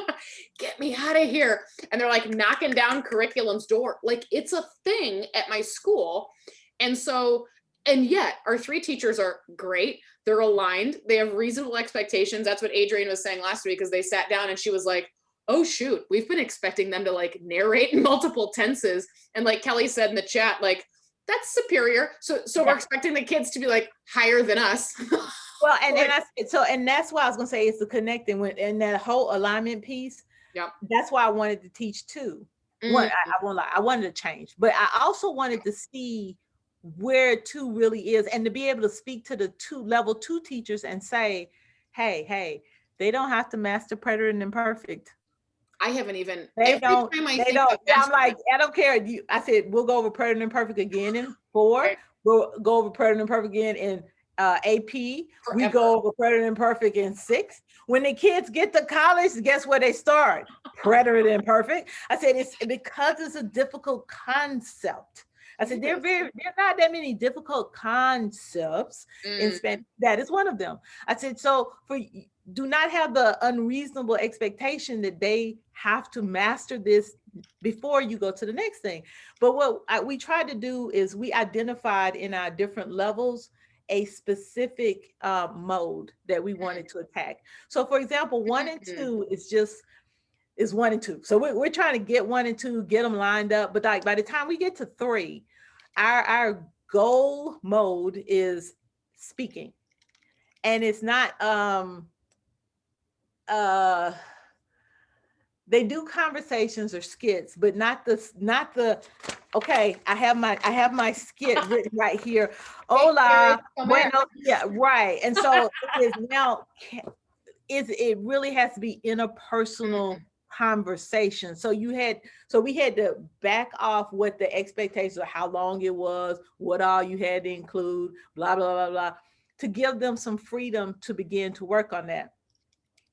get me out of here. And they're like knocking down curriculum's door. Like it's a thing at my school. And so, and yet our 3 teachers are great. They're aligned. They have reasonable expectations. That's what Adrienne was saying last week, because they sat down and she was like, oh shoot, we've been expecting them to like narrate in multiple tenses. And like Kelly said in the chat, like, that's superior. So we're Yeah. expecting the kids to be like higher than us. Well, and Like, and that's why I was gonna say it's the connecting with and that whole alignment piece. yep. That's why I wanted to teach two. One, Mm, I won't lie, I wanted to change, but I also wanted to see where two really is and to be able to speak to the level 2 teachers and say, hey, they don't have to master preterite and imperfect. I haven't even, They every don't, time I they think don't. of Yeah, I'm mastering, like, I don't care. I said, we'll go over preterite and imperfect again in 4. right, We'll go over preterite and imperfect again in AP. We forever. go over preterite and imperfect in 6. When the kids get to college, guess where they start? Preterite and imperfect. I said, it's because it's a difficult concept. I said, It is. there are not that many difficult concepts in Mm, Spanish. That is one of them. I said, so do not have the unreasonable expectation that they have to master this before you go to the next thing. But what we tried to do is we identified in our different levels a specific mode that we wanted to attack. So for example, 1 and 2 is 1 and 2. So we're trying to get 1 and 2, get them lined up. But like by the time we get to 3, our goal mode is speaking. And it's not uh they do conversations or skits, but not the okay, I have my skit written right here. hey, Carrie, Hola, come here. bueno, yeah, right. And so it is now it really has to be interpersonal Mm, conversation. So we had to back off what the expectations of how long it was, what all you had to include, blah, blah, blah, blah, to give them some freedom to begin to work on that.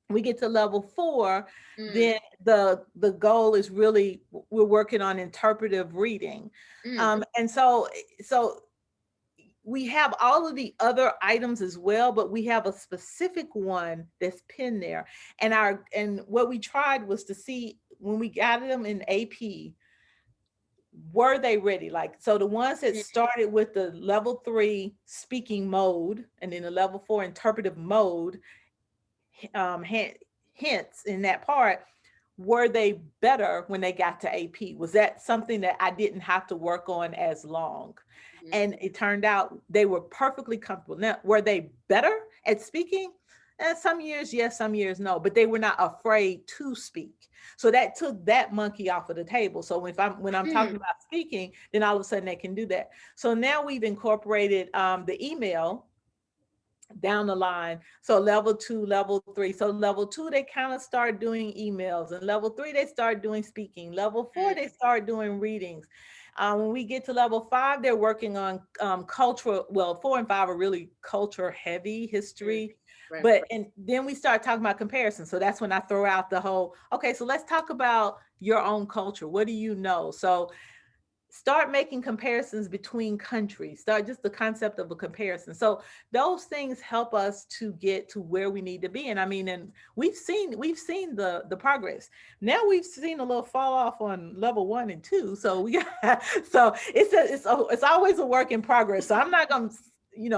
We get to level 4, Mm, then the goal is really we're working on interpretive reading. mm, And so we have all of the other items as well, but we have a specific one that's pinned there. And what we tried was to see when we got them in AP, were they ready? Like, so the ones that mm, started with the level 3 speaking mode and then the level 4 interpretive mode, hints in that part, were they better when they got to AP? Was that something that I didn't have to work on as long? mm, And it turned out they were perfectly comfortable. Now, were they better at speaking? Some years, yes, some years, no, but they were not afraid to speak. So that took that monkey off of the table. So when I'm mm, talking about speaking, then all of a sudden they can do that. So now we've incorporated the email down the line. So level 2, level 3. So level 2, they kind of start doing emails, and level 3, they start doing speaking. Level 4, mm, they start doing readings. When we get to level 5, they're working on cultural. Well, 4 and 5 are really culture heavy mm. history. Right. But and then we start talking about comparison. So that's when I throw out the whole, okay, so let's talk about your own culture. What do you know? So start making comparisons between countries, start just the concept of a comparison. So those things help us to get to where we need to be. And I mean, and we've seen the progress. Now we've seen a little fall off on level 1 and 2. So we got so it's always a work in progress. So I'm not gonna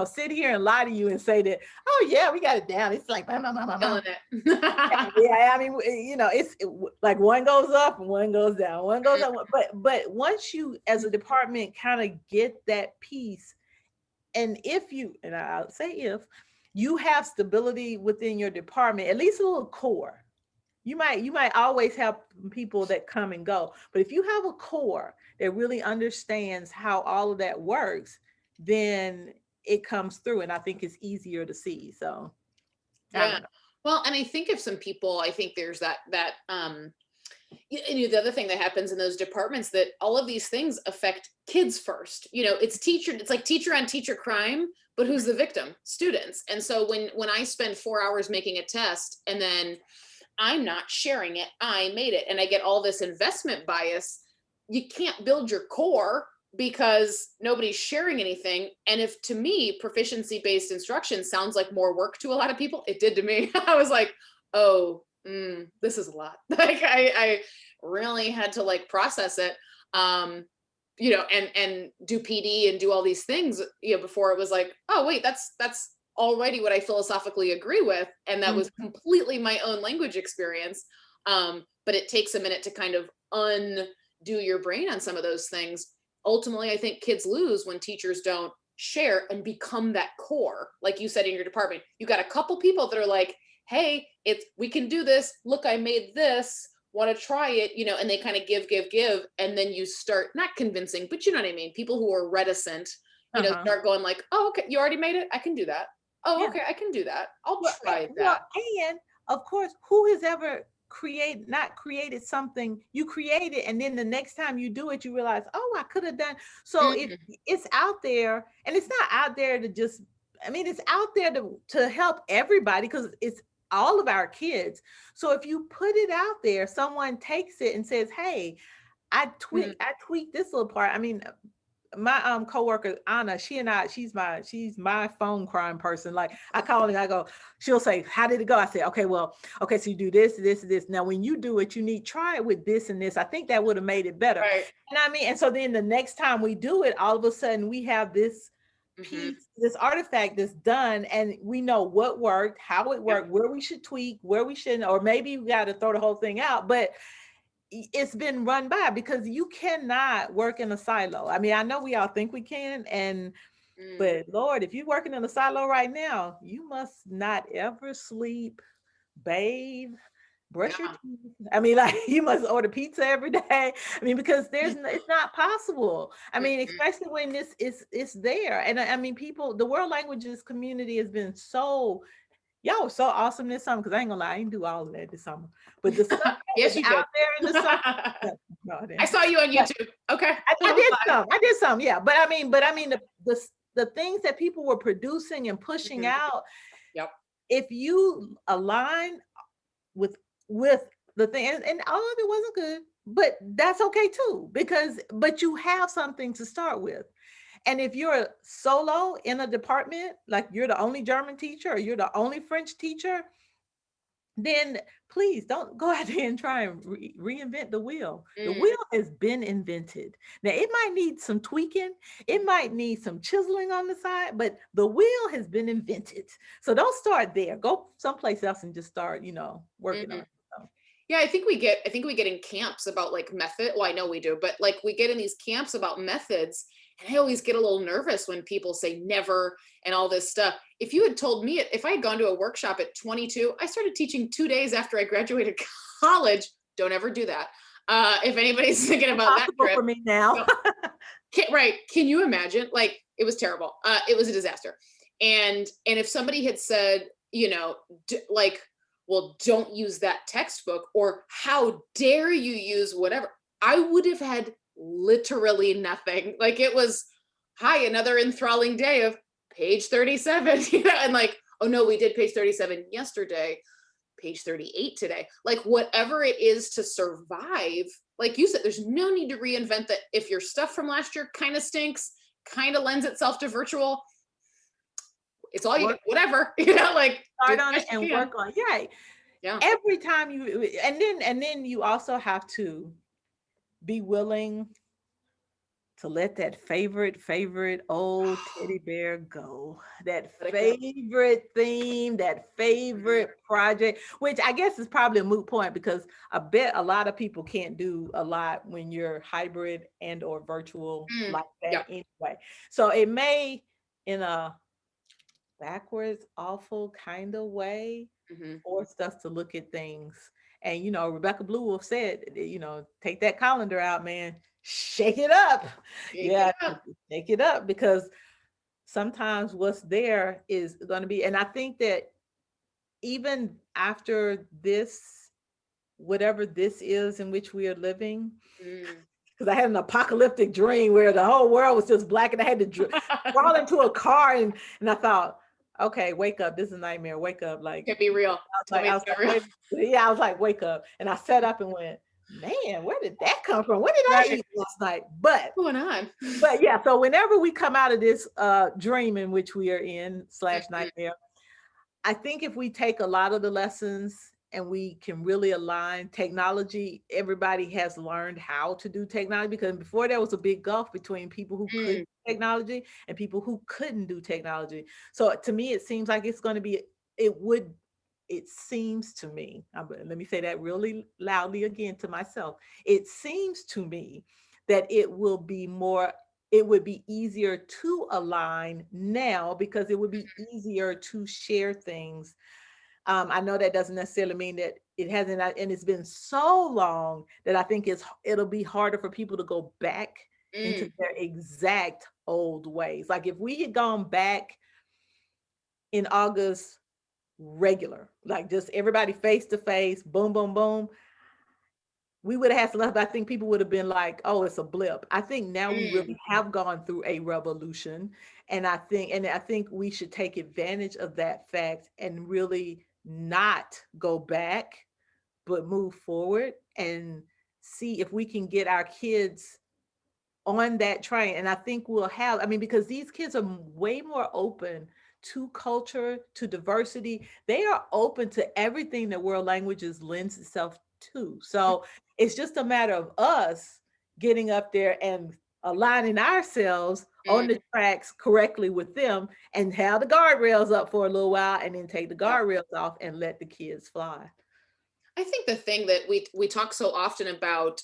sit here and lie to you and say that, oh yeah, we got it down. It's like bam, bam, bam, bam, Killing bam. it. Yeah, I mean, like one goes up and one goes down, one goes up. But once you, as a department, kind of get that piece, and if you, and I'll say if you have stability within your department, at least a little core. You might always have people that come and go, but if you have a core that really understands how all of that works, then it comes through, and I think it's easier to see. So I Yeah. don't know. Well, and I think if some people, I think there's the other thing that happens in those departments, that all of these things affect kids first. It's like teacher on teacher crime, but who's the victim? Students. And so when I spend 4 hours making a test and then I'm not sharing it, I made it, and I get all this investment bias, you can't build your core because nobody's sharing anything. And if, to me, proficiency based instruction sounds like more work to a lot of people, it did to me. I was like, oh, this is a lot. Like I really had to like process it, and do PD and do all these things, before it was like, oh wait, that's already what I philosophically agree with, and that was Mhm. completely my own language experience. But it takes a minute to kind of undo your brain on some of those things. Ultimately, I think kids lose when teachers don't share and become that core. Like you said, in your department, you got a couple people that are like, hey, we can do this, look, I made this, want to try it, and they kind of give, and then you start, not convincing, but you know what I mean, people who are reticent, Uh-huh. start going like, oh, okay, you already made it, I can do that. Oh, Yeah. okay, I can do that, I'll Well, try that. and of course, who has ever not created something you created, and then the next time you do it, you realize, oh, I could have done. So if Mhm. it's out there, and it's not out there to just, I mean, it's out there to help everybody because it's all of our kids. So if you put it out there, someone takes it and says, hey, Mhm. I tweaked this little part. I mean, my coworker Anna, she's my phone crime person. Like I call her and I go, she'll say, how did it go? I say, okay, well, okay, so you do this. Now when you do it, you need try it with this and this. I think that would have made it better. Right. And I mean, and so then the next time we do it, all of a sudden we have this Hmm. piece, this artifact that's done, and we know what worked, how it Yep. worked, where we should tweak, where we shouldn't, or maybe we got to throw the whole thing out. But it's been run by because you cannot work in a silo. I mean, I know we all think we can, and Mm. but Lord, if you're working in a silo right now, you must not ever sleep, bathe, brush your Yeah. teeth. I mean, like you must order pizza every day. I mean, because it's not possible. I mean, Mhm. especially when this is it's there. And I mean, the world languages community has been so Y'all were so awesome this summer because I ain't gonna lie, I didn't do all of that this summer. But the stuff that Yes, was you out did. there in the summer, no, no, I I didn't. saw you on But YouTube. Okay. I did some. I did some, yeah. But I mean the things that people were producing and pushing Mhm. out, Yep. if you align with with the thing, and all of it wasn't good, but that's okay too, because but you have something to start with. And if you're a solo in a department, like you're the only German teacher or you're the only French teacher, then please don't go out there and try and reinvent the wheel. The Mm, wheel has been invented. Now, it might need some tweaking, it might need some chiseling on the side, but the wheel has been invented. So don't start there. Go someplace else and just start, working on mhm. it. So, Yeah, I think we get in camps about like method. Well, I know we do, but like we get in these camps about methods, and I always get a little nervous when people say never and all this stuff. If you had told me if I had gone to a workshop at 22, I started teaching 2 days after I graduated college. Don't ever do that. If anybody's thinking about that impossible trip, for me now. so, right? Can you imagine? Like it was terrible. It was a disaster. And if somebody had said, like, well, don't use that textbook, or how dare you use whatever, I would have had literally nothing. Like it was, hi, another enthralling day of page 37, and like, oh no, we did page 37 yesterday, page 38 today. Like whatever it is to survive, like you said, there's no need to reinvent that. If your stuff from last year kind of stinks, kind of lends itself to virtual, it's all you Work got, whatever, like do hard the on it best you and can. work on. Yeah. Yeah. Every time you and then you also have to be willing to let that favorite old teddy bear go. That Let it go. favorite theme, that Mhm. favorite project, which I guess is probably a moot point because I bet a lot of people can't do a lot when you're hybrid and or virtual Mm, like that yep. anyway. So it may, in a backwards, awful kind of way, Hmm. forced us to look at things. And Rebecca Blue Wolf said, take that colander out, man. Shake it up. Shake it Yeah, up. shake it up because sometimes what's there is going to be, and I think that even after this, whatever this is in which we are living, Mm. because I had an apocalyptic dream where the whole world was just black and I had to crawl into a car and I thought, okay, wake up. This is a nightmare. Wake up. Like, Can be real. Tell me I it's was not like, real. wait, yeah, I was like, wake up. And I sat up and went, man, where did that come from? What did I Right. eat last night? But What's going on? but yeah, so whenever we come out of this dream in which we are in slash Mhm. nightmare, I think if we take a lot of the lessons and we can really align technology, everybody has learned how to do technology because before there was a big gulf between people who could Mm. do technology and people who couldn't do technology. So to me, it seems like it's going to be, it would, it seems to me, let me say that really loudly again to myself. It seems to me that it would be easier to align now because it would be easier to share things. I know that doesn't necessarily mean that it hasn't, and it's been so long that I think it'll be harder for people to go back into Mm. their exact old ways. Like if we had gone back in August regular, like just everybody face to face, boom, boom, boom, we would have had some left. I think people would have been like, "Oh, it's a blip." I think now we Mm. really have gone through a revolution, and I think we should take advantage of that fact and really not go back, but move forward and see if we can get our kids on that train. And I think we'll have, I mean, because these kids are way more open to culture, to diversity. They are open to everything that world languages lends itself to. So it's just a matter of us getting up there and aligning ourselves on Mm. the tracks correctly with them and have the guardrails up for a little while and then take the Yep. guardrails off and let the kids fly. I think the thing that we talk so often about,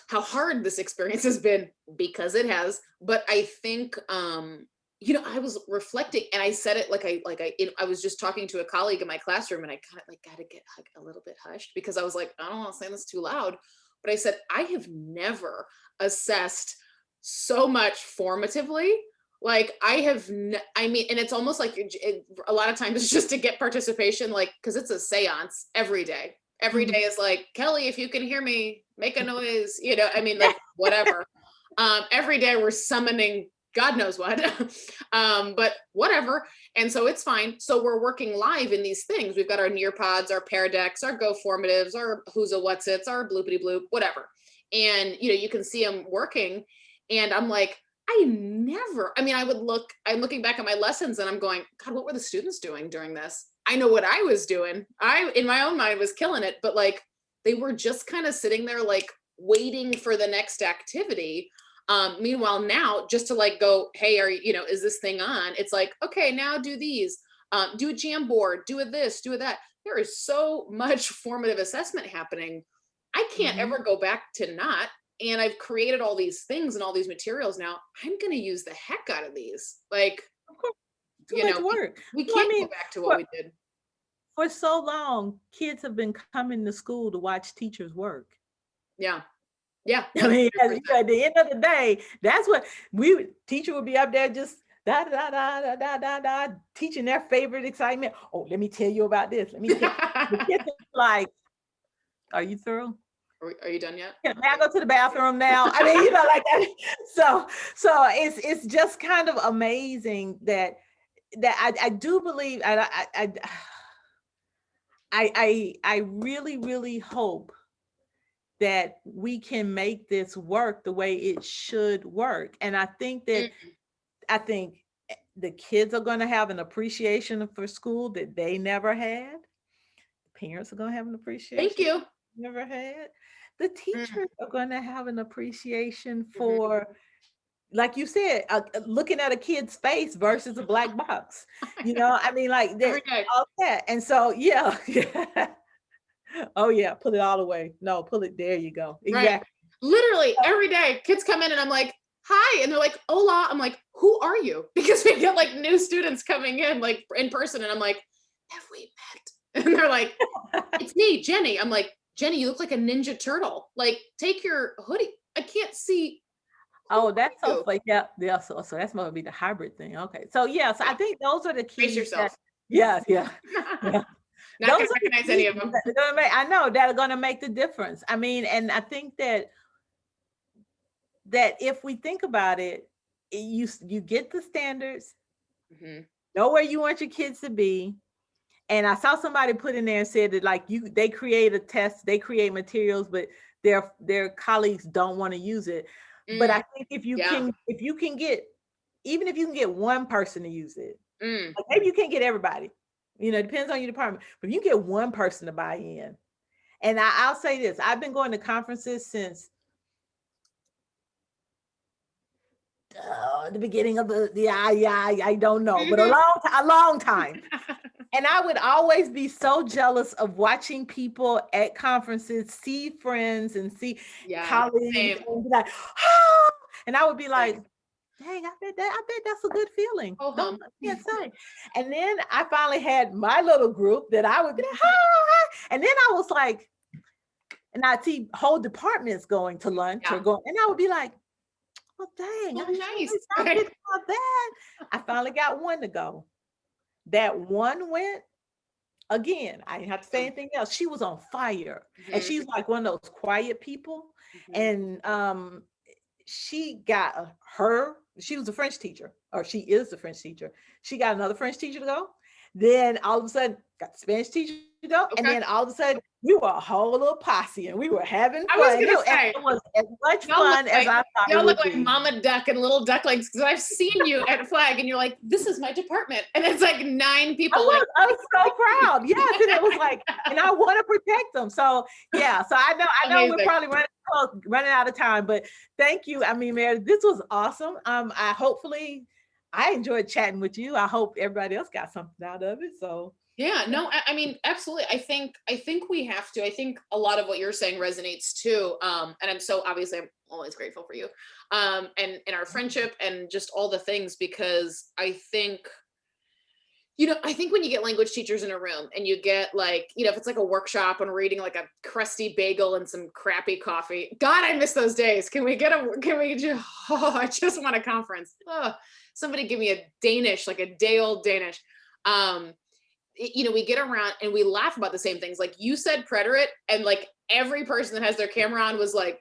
how hard this experience has been, because it has, but I think, I was reflecting and I said it I was just talking to a colleague in my classroom and I kind of like got to get like a little bit hushed because I was like, I don't want to say this too loud, but I said I have never assessed so much formatively Like I have, I mean, and it's almost like a lot of times it's just to get participation, like, cause it's a seance every day. Every Mhm. day is like, Kelly, if you can hear me, make a noise, you know, I mean, like whatever. Every day we're summoning God knows what, but whatever. And so it's fine. So we're working live in these things. We've got our Nearpods, our Pear Decks, our Go Formatives, our Who's a What's It's, our Bloopity Bloop, whatever. And, you know, you can see them working. And I'm like, I mean, I'm looking back at my lessons and I'm going, God, what were the students doing during this? I know what I was doing. I, in my own mind, was killing it, but like they were just kind of sitting there, like waiting for the next activity. Meanwhile, now just to like go, hey, is this thing on? It's like, okay, now do these, do a Jamboard, do a this, do a that. There is so much formative assessment happening. I can't Mhm. ever go back to not. And I've created all these things and all these materials now. I'm going to use the heck out of these. Like, Of course, too you much know, work. we Well, I can't go mean, back to what for we did. for so long, kids have been coming to school to watch teachers work. Yeah. Yeah. I mean, at 100%. at the end of the day, that's what teacher would be up there just da da da da da da da teaching their favorite excitement. Oh, let me tell you about this. Let me tell the kids are like, are you through? Are you done yet? May I go to the bathroom now? I mean, like that. So it's just kind of amazing that I do believe I really, really hope that we can make this work the way it should work. And Mm, I think the kids are going to have an appreciation for school that they never had. Parents are going to have an thank appreciation you. they never had. The Mm, teachers are going to have an appreciation mhm. for, like you said, looking at a kid's face versus a black box. I mean, like that, Every day. all that. And so, yeah, yeah. Oh yeah, pull it all away. No, pull it. There you go. Right. Exactly. Literally every day, kids come in and I'm like, hi. And they're like, hola. I'm like, who are you? Because we get like new students coming in like in person. And I'm like, have we met? And they're like, it's me, Jenny. I'm like, Jenny, you look like a Ninja Turtle. Like, take your hoodie. I can't see. Who Oh, that's are so you? funny. Yeah, yeah. So that's going to be the hybrid thing. Okay. So yeah, so I Yeah. think those are the Brace keys that yourself. yeah, yeah, yeah. Not Those going to are the recognize any keys of them. that are gonna make, I know that are gonna make the difference. I mean, and I think that if we think about it, you get the standards, Hmm. know where you want your kids to be. And I saw somebody put in there and said that like they create a test, they create materials, but their colleagues don't want to use it. But Mm, I think yeah. if you can get even if you can get one person to use it, Mm. like maybe you can't get everybody. It depends on your department. But if you get one person to buy in, and I'll say this, I've been going to conferences since the beginning of I don't know, but a long time. And I would always be so jealous of watching people at conferences see friends and see Yeah. colleagues Same. and be like, oh, and I would be like, Same. dang, I bet that's a good feeling. Ho Don't hum. I can't say. And then I finally had my little group that I would be like, ah, and then I was like, and I'd see whole departments going to lunch Yeah. or going, and I would be like, well, dang, So I sure nice. excited about that. I finally got one to go. That one went. Again, I didn't have to say anything else. She was on fire, and Mhm, she's like one of those quiet people. mhm. And she got she was a French teacher, or she is a French teacher. She got another French teacher to go. Then all of a sudden, got the Spanish teacher to go, and Okay. then all of a sudden, we were a whole little posse, and we were having I was fun. gonna And say, it was as much y'all look fun as like I thought it y'all look would like be. Mama Duck and little ducklings because I've seen you at Flag and you're like, this is my department. And it's like 9 people like, I was so proud. Yes, and it was like, and I want to protect them. So yeah, so I know we're amazing. probably running out of time, but thank you. I mean, Mary, this was awesome. I enjoyed chatting with you. I hope everybody else got something out of it. So Yeah, no, I mean, absolutely. I think we have to. I think a lot of what you're saying resonates too. And I'm so obviously I'm always grateful for you. And our friendship and just all the things because I think when you get language teachers in a room and you get like, if it's like a workshop and we're eating like a crusty bagel and some crappy coffee, God, I miss those days. Can we just, oh, I just want a conference. Oh, somebody give me a Danish, like a day old Danish. We get around and we laugh about the same things. Like you said preterite, and like every person that has their camera on was like,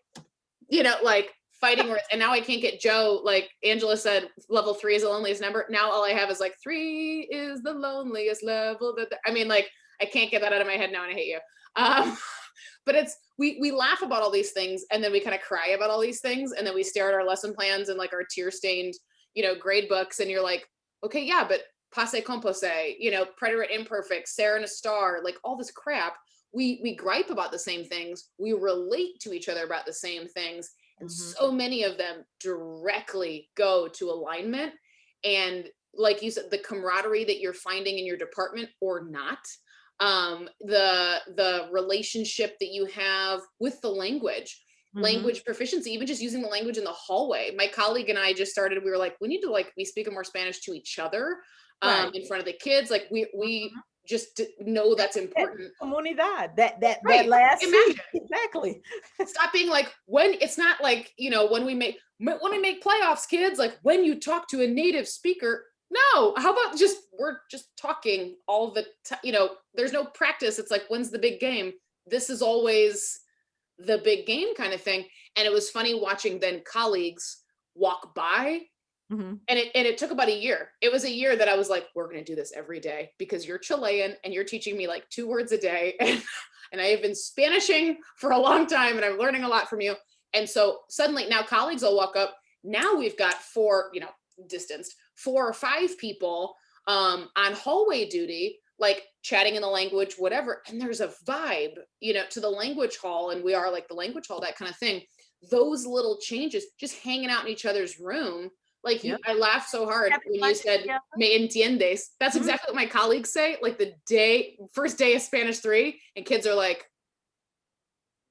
like fighting words. And now I can't get Joe, like Angela said, level 3 is the loneliest number. Now all I have is like 3 is the loneliest level. Like I can't get that out of my head now, and I hate you. But it's we laugh about all these things, and then we kind of cry about all these things, and then we stare at our lesson plans and like our tear-stained, grade books, and you're like, okay, yeah, but passé composé, preterite imperfect, Sarah and a star, like all this crap. We gripe about the same things. We relate to each other about the same things. And so many of them directly go to alignment. And like you said, the camaraderie that you're finding in your department or not, the relationship that you have with the language proficiency, even just using the language in the hallway. My colleague and I just started, we were like, we need to be speaking more Spanish to each other, Right. in front of the kids. Like we just know that's important. Comunidad, that Right. last Imagine. C, exactly. Stop being like, when it's not like, when we make playoffs, kids, like when you talk to a native speaker. No, how about we're just talking all the time, there's no practice. It's like, when's the big game? This is always the big game kind of thing. And it was funny watching then colleagues walk by. And it took about a year. It was a year that I was like, we're going to do this every day because you're Chilean and you're teaching me like 2 words a day. And I have been Spanishing for a long time, and I'm learning a lot from you. And so suddenly now colleagues will walk up. Now we've got 4, distanced 4 or 5 people on hallway duty, like chatting in the language, whatever. And there's a vibe, to the language hall. And we are like the language hall, that kind of thing. Those little changes, just hanging out in each other's room. Like I laughed so hard when you said "me entiendes." That's exactly what my colleagues say. Like the first day of Spanish 3, and kids are like,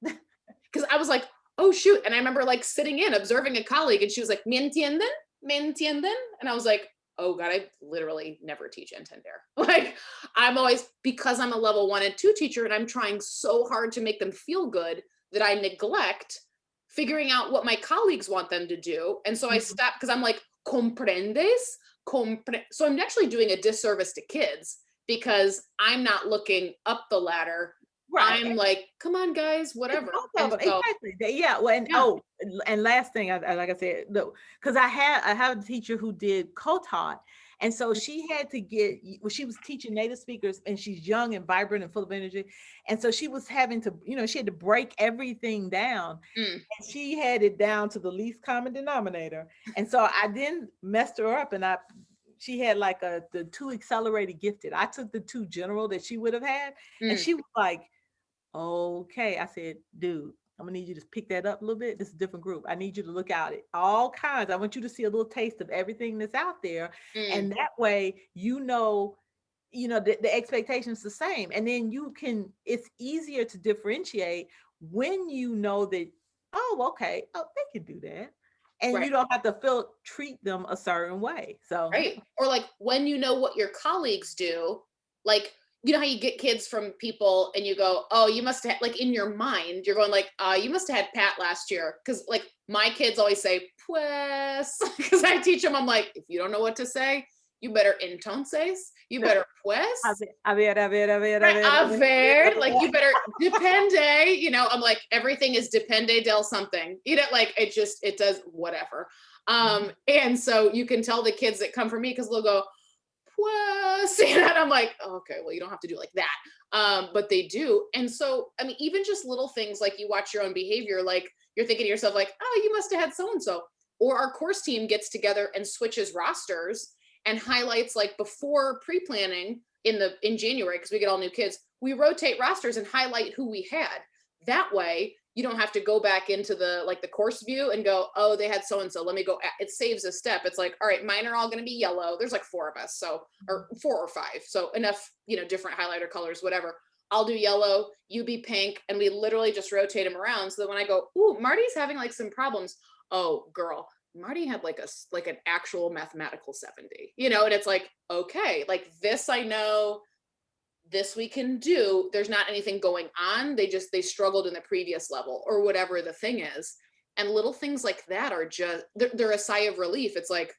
because I was like, oh shoot, and I remember like sitting in observing a colleague, and she was like, "Me entienden, me entienden," and I was like, oh God, I literally never teach entender. Like I'm always, because I'm a level 1 and 2 teacher, and I'm trying so hard to make them feel good, that I neglect figuring out what my colleagues want them to do. And so I stopped, because I'm like, comprendes? So I'm actually doing a disservice to kids, because I'm not looking up the ladder. Right. I'm like, come on, guys, whatever. Exactly. Yeah. Well, and last thing, like I said, because I have a teacher who did co-taught. And so she had to she was teaching native speakers, and she's young and vibrant and full of energy. And so she was having to, she had to break everything down. And she had it down to the least common denominator. And so I then messed her up, and she had like the 2 accelerated gifted. I took the 2 general that she would have had. And she was like, okay. I said, dude, I'm gonna need you to pick that up a little bit. This is a different group. I need you to look out at all kinds. I want you to see a little taste of everything that's out there. And that way, the expectation's the same. And then it's easier to differentiate when you know that, oh, okay, oh, they can do that. And you don't have to treat them a certain way. So right. Or like when you know what your colleagues do, like, how you get kids from people and you go, oh, you must have, like in your mind, you're going like, you must have had Pat last year. Cause like my kids always say, pues, because I teach them, I'm like, if you don't know what to say, you better entonces, you better pues. A ver. Like you better depende, I'm like, everything is depende del something, like it does whatever. And so you can tell the kids that come from me, because they'll go, see that, I'm like, oh, okay, well, you don't have to do like that, but they do. And so I mean, even just little things, like you watch your own behavior, like you're thinking to yourself like, oh, you must have had so and so. Or our course team gets together and switches rosters and highlights, like before pre-planning in January, because we get all new kids, we rotate rosters and highlight who we had. That way you don't have to go back into the course view and go, oh, they had so-and-so, let me go. It saves a step. It's like, all right, mine are all going to be yellow. There's like 4 of us. So, or 4 or 5. So enough, different highlighter colors, whatever. I'll do yellow, you be pink. And we literally just rotate them around. So that when I go, ooh, Marty's having like some problems. Oh girl, Marty had like an actual mathematical 70, and it's like, okay, like this, I know, this we can do. There's not anything going on. They struggled in the previous level or whatever the thing is. And little things like that are just, they're a sigh of relief. It's like,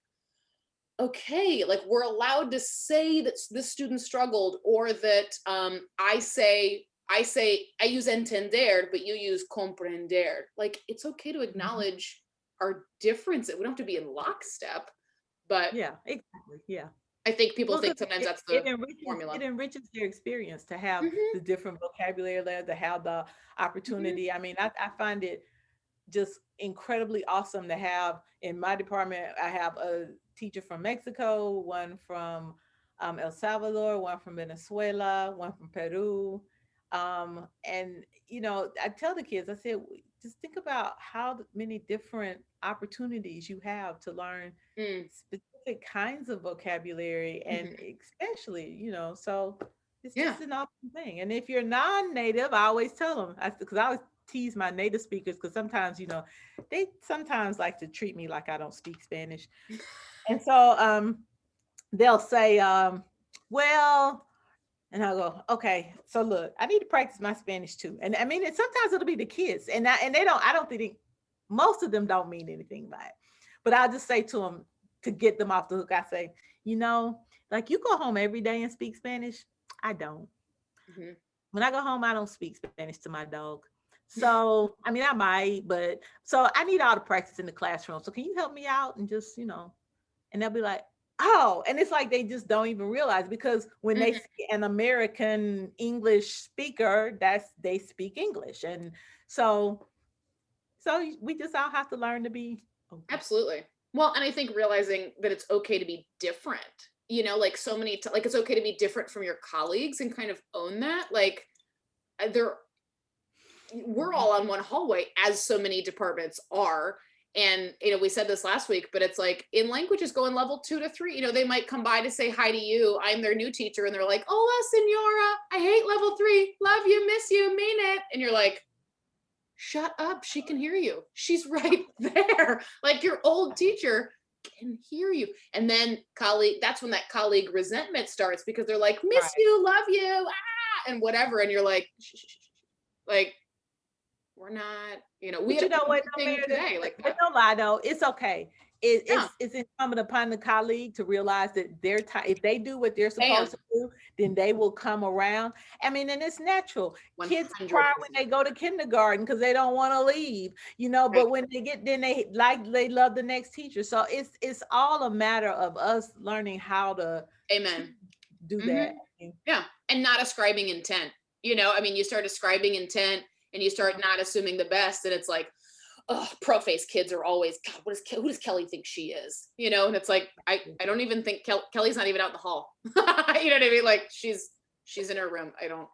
okay, like we're allowed to say that this student struggled, or that I use entender, but you use comprender. Like it's okay to Mhm. acknowledge our difference. We don't have to be in lockstep, but Yeah, exactly. Yeah. I think people Well, think because sometimes it that's it the enriches it formula. enriches their experience to have Hmm. the different vocabulary there, to have the Hmm. opportunity. I mean, I find it just incredibly awesome to have in my department. I have a teacher from Mexico, one from El Salvador, one from Venezuela, one from Peru. And I tell the kids, I said, just think about how many different opportunities you have to learn Mm, specific kinds of vocabulary, and mhm. especially, so it's Yeah. just an awesome thing. And if you're non-native, I always tell them, because I always tease my native speakers, because sometimes, they sometimes like to treat me like I don't speak Spanish. And so they'll say, well, and I'll go, okay, so look, I need to practice my Spanish too. And I mean, sometimes it'll be the kids, and I don't think most of them don't mean anything by it. But I'll just say to them, to get them off the hook, I say, like, you go home every day and speak Spanish. I don't. Mhm. When I go home, I don't speak Spanish to my dog. So, I mean, I might, but so I need all the practice in the classroom. So can you help me out and just, and they'll be like, oh, and it's like they just don't even realize, because when they Mhm. see an American English speaker, they speak English. And so we just all have to learn to be open. Absolutely. Well, and I think realizing that it's okay to be different, like so many, like it's okay to be different from your colleagues and kind of own that. Like there, we're Mhm. all on one hallway, as so many departments are. And we said this last week, but it's like in languages going level 2 to 3, they might come by to say hi to you. I'm their new teacher, and they're like, "Hola, senora, I hate level 3. Love you, miss you, mean it." And you're like, shut up, she can hear you, she's right there. Like your old teacher can hear you. And then colleague, that's when that colleague resentment starts, because they're like, miss Right. you, love you, and whatever. And you're like, shh, shh, shh, shh. Like we're not, we But had you a know what, thing no, Meredith? today like But that. no lie though, it's okay. It, Yeah. it's incumbent upon the colleague to realize that if they do what they're Bam. supposed to do, then they will come around. I mean, and it's natural. Kids cry when 100%. they go to kindergarten because they don't want to leave, Right. but when they get, then they love the next teacher. So it's all a matter of us learning how to Amen. do Hmm. that. I mean, Yeah. And not ascribing intent. I mean, you start ascribing intent, and you start not assuming the best. And it's like, oh, pro-face kids are always, God, who does Kelly think she is? And it's like, I don't even think Kelly's not even out in the hall. You know what I mean? Like she's in her room. I don't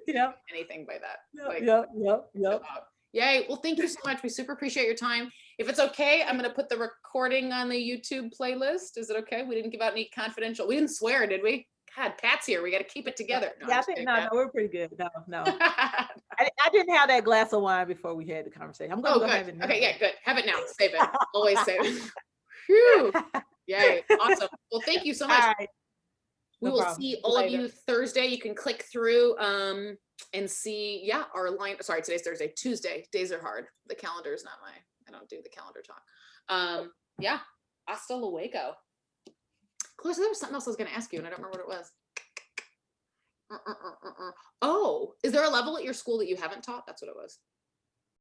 Yep, anything by that. yep, Like, yep, yep, chill yep. out. Yay. Well, thank you so much. We super appreciate your time. If it's okay, I'm going to put the recording on the YouTube playlist. Is it okay? We didn't give out any confidential. We didn't swear, did we? God, Pat's here. We got to keep it together. No, I'm Yeah, I just think kidding, no, Pat. we're pretty good. No, no. I didn't have that glass of wine before we had the conversation. I'm gonna Oh, go good. have it now Okay, yeah, though. good. Have it now. Save it. Always save it. Phew. Yay. Awesome. Well, thank you so much. All right, We no will problem. see See you all of later. you Thursday. You can click through and see, yeah, our line. Sorry, today's Thursday. Tuesday. Days are hard. The calendar is not I don't do the calendar talk. Yeah. Hasta luego. Clarissa, there was something else I was gonna ask you, and I don't remember what it was. Oh, is there a level at your school that you haven't taught? That's what it was.